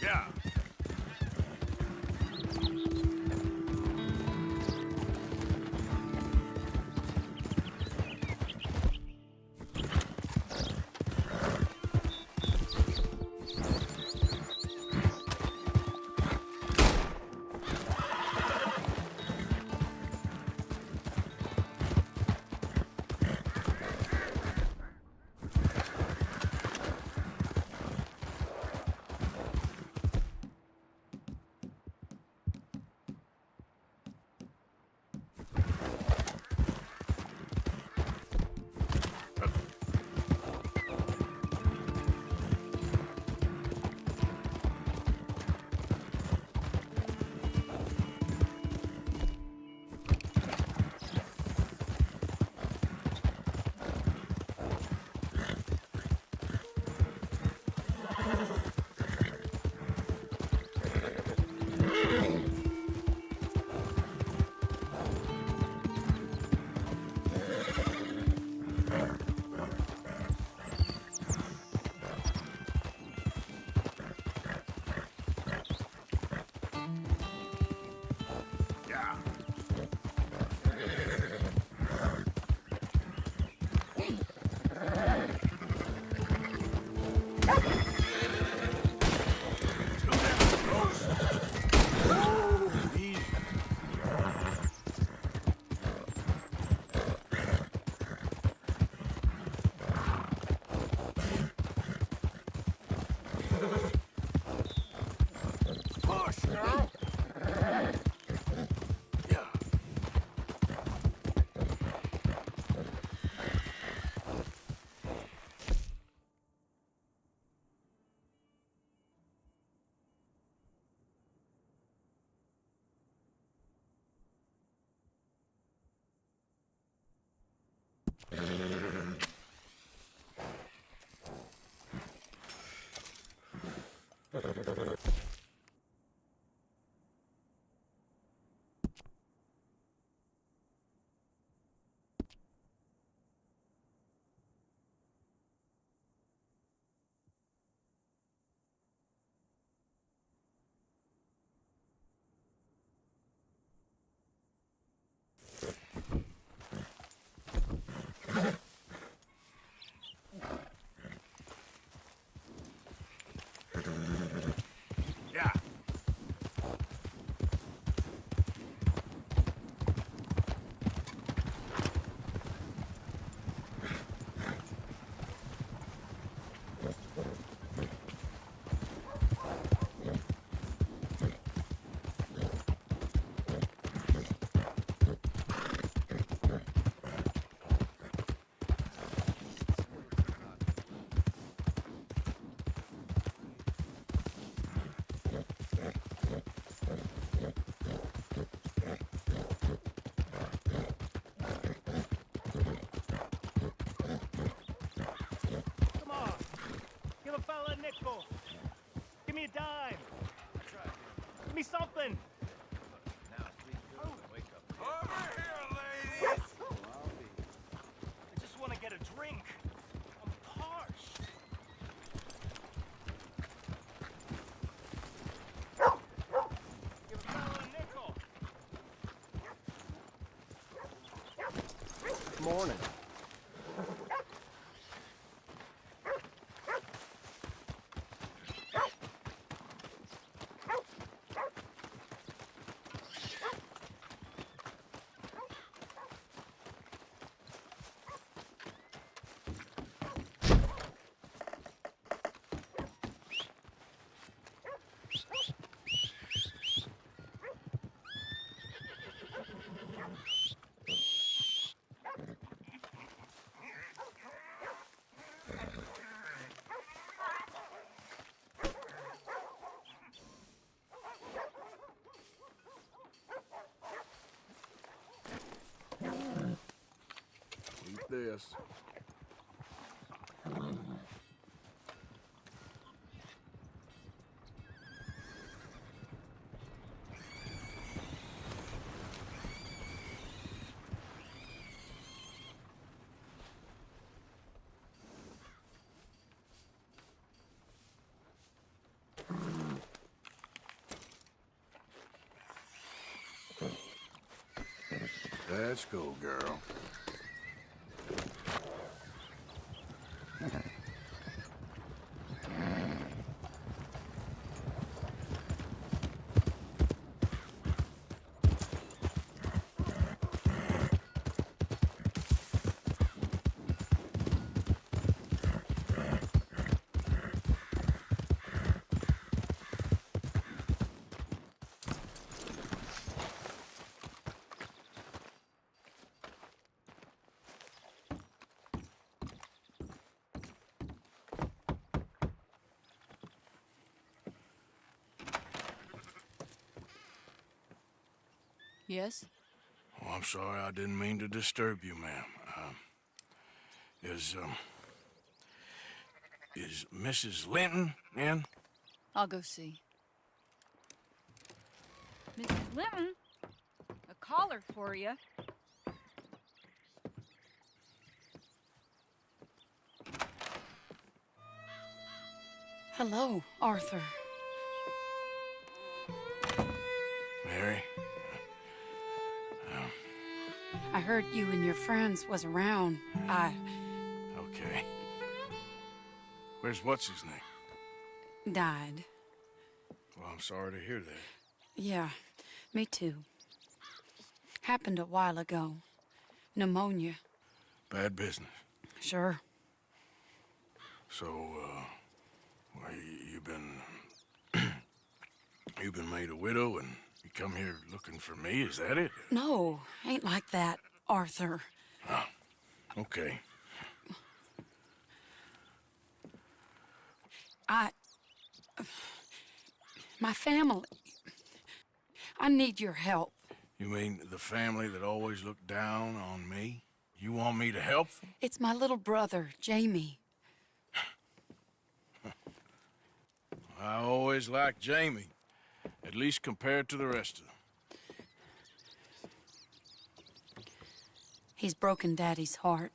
Yeah. Push, girl! Yeah. Come on. Give a fella a nickel. Give me a dime. Give me something. Over here, ladies! I just want to get a drink. I'm parched. Give a fella a nickel. Morning. Eat this. Let's go, girl. Yes? Oh, I'm sorry, I didn't mean to disturb you, ma'am. Is Mrs. Linton in? I'll go see. Mrs. Linton? A caller for you. Hello, Arthur. Mary? I heard you and your friends was around. Okay. Where's what's-his name? Died. Well, I'm sorry to hear that. Yeah, me too. Happened a while ago. Pneumonia. Bad business. Sure. So, well, you've been made a widow and you come here looking for me, is that it? No, ain't like that, Arthur. Oh, okay. My family. I need your help. You mean the family that always looked down on me? You want me to help them? It's my little brother, Jamie. I always liked Jamie, at least compared to the rest of them. He's broken Daddy's heart.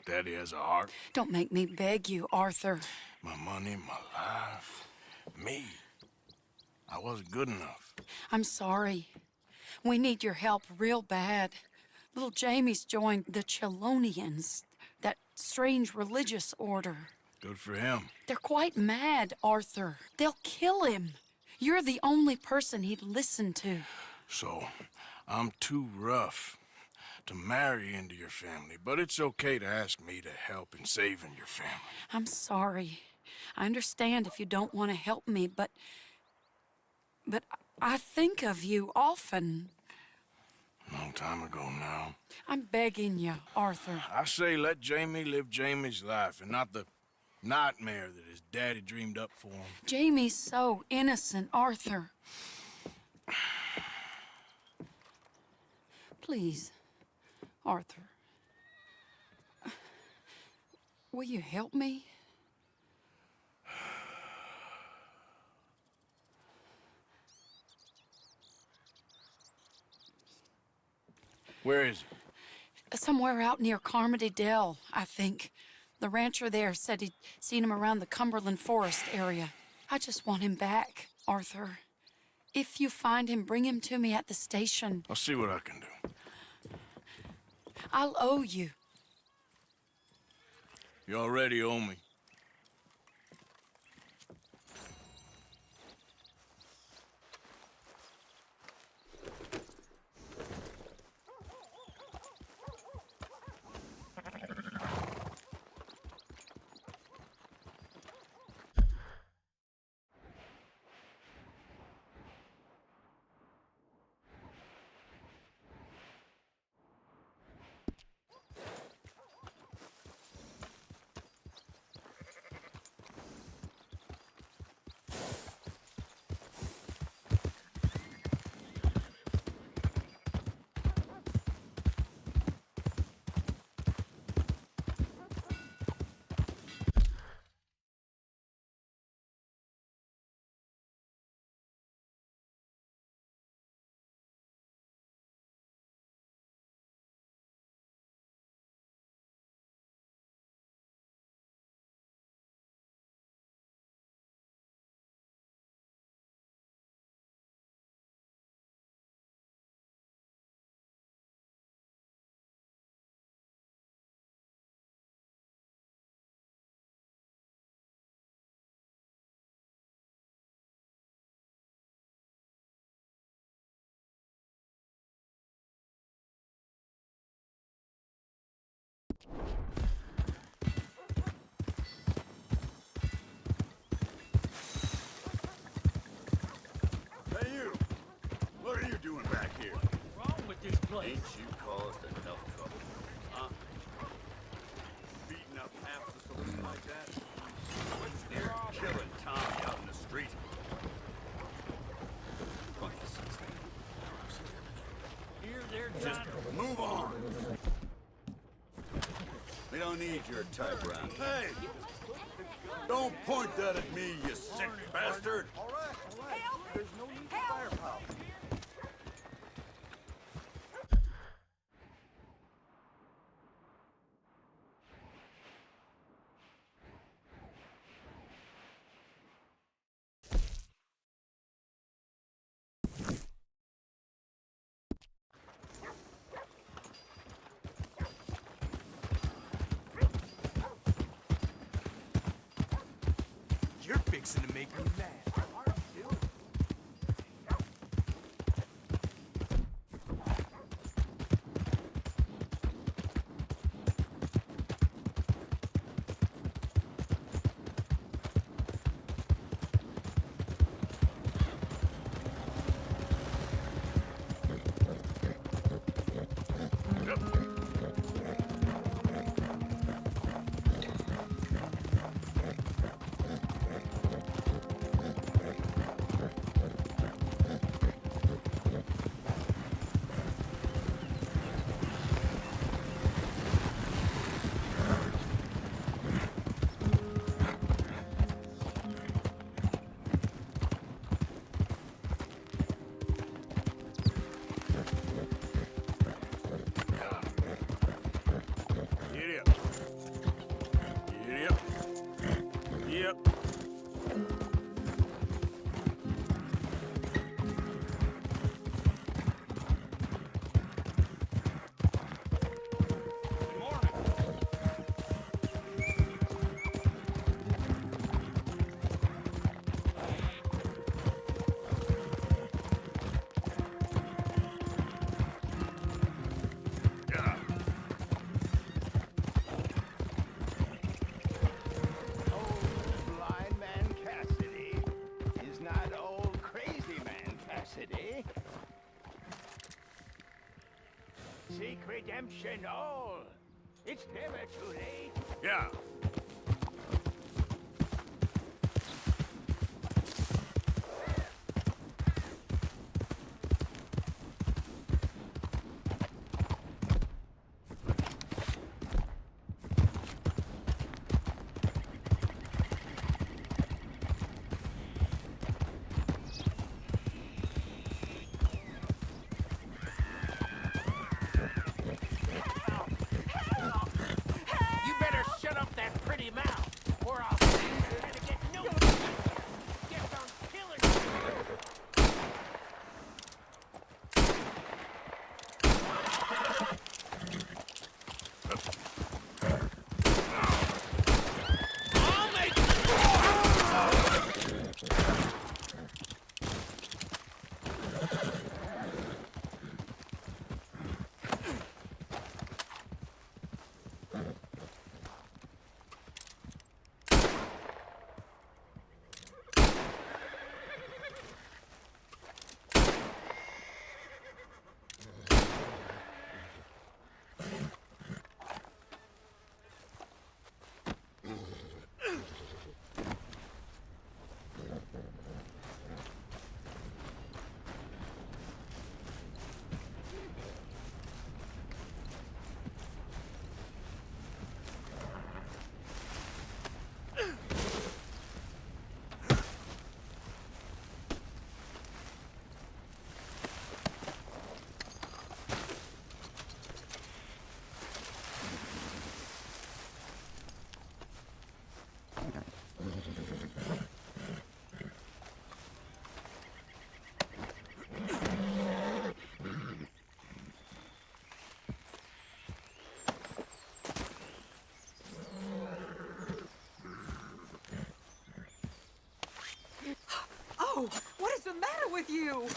Daddy has a heart. Don't make me beg you, Arthur. My money, my life, me. I wasn't good enough. I'm sorry. We need your help real bad. Little Jamie's joined the Chelonians, that strange religious order. Good for him. They're quite mad, Arthur. They'll kill him. You're the only person he'd listen to. So, I'm too rough to marry into your family, but it's okay to ask me to help in saving your family. I'm sorry. I understand if you don't want to help me, but I think of you often. Long time ago now. I'm begging you, Arthur. I say let Jamie live Jamie's life and not the nightmare that his daddy dreamed up for him. Jamie's so innocent, Arthur. Please, Arthur. Will you help me? Where is he? Somewhere out near Carmody Dell, I think. The rancher there said he'd seen him around the Cumberland Forest area. I just want him back, Arthur. If you find him, bring him to me at the station. I'll see what I can do. I'll owe you. You already owe me. place. Ain't you caused enough trouble, huh? Beating up half the saloon like that? What's your killing Tommy out in the street? Funky sense thing. Here, there, Just John. move on. We don't need your type round. Hey! Don't point that at me, you sick bastard! All right. There's no need for firepower. You're fixing to make me mad. Seek redemption all. It's never too late. Yeah. You better shut up that pretty mouth, or I'll see you're gonna get no. Get on killing you. I'll make Oh, what is the matter with you?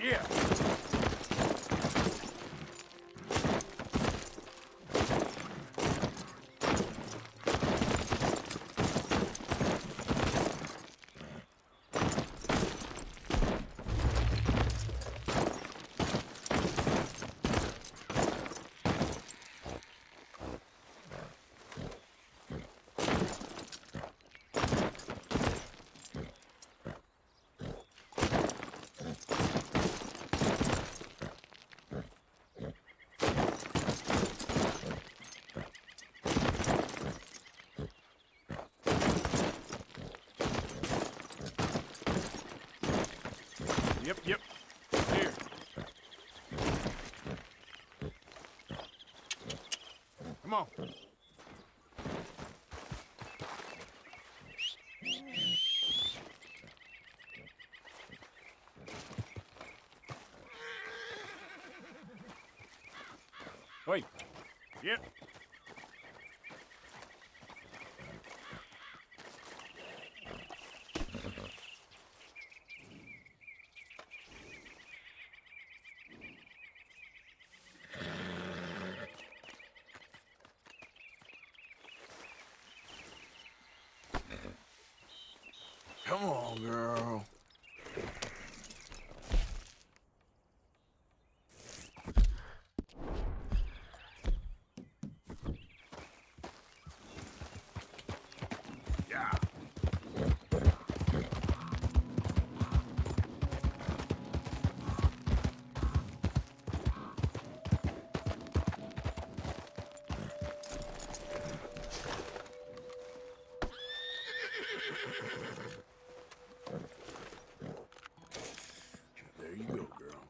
ship. Yep. Here. Come on. Wait. Yep. Come on, girl. Yeah. There you go, girl.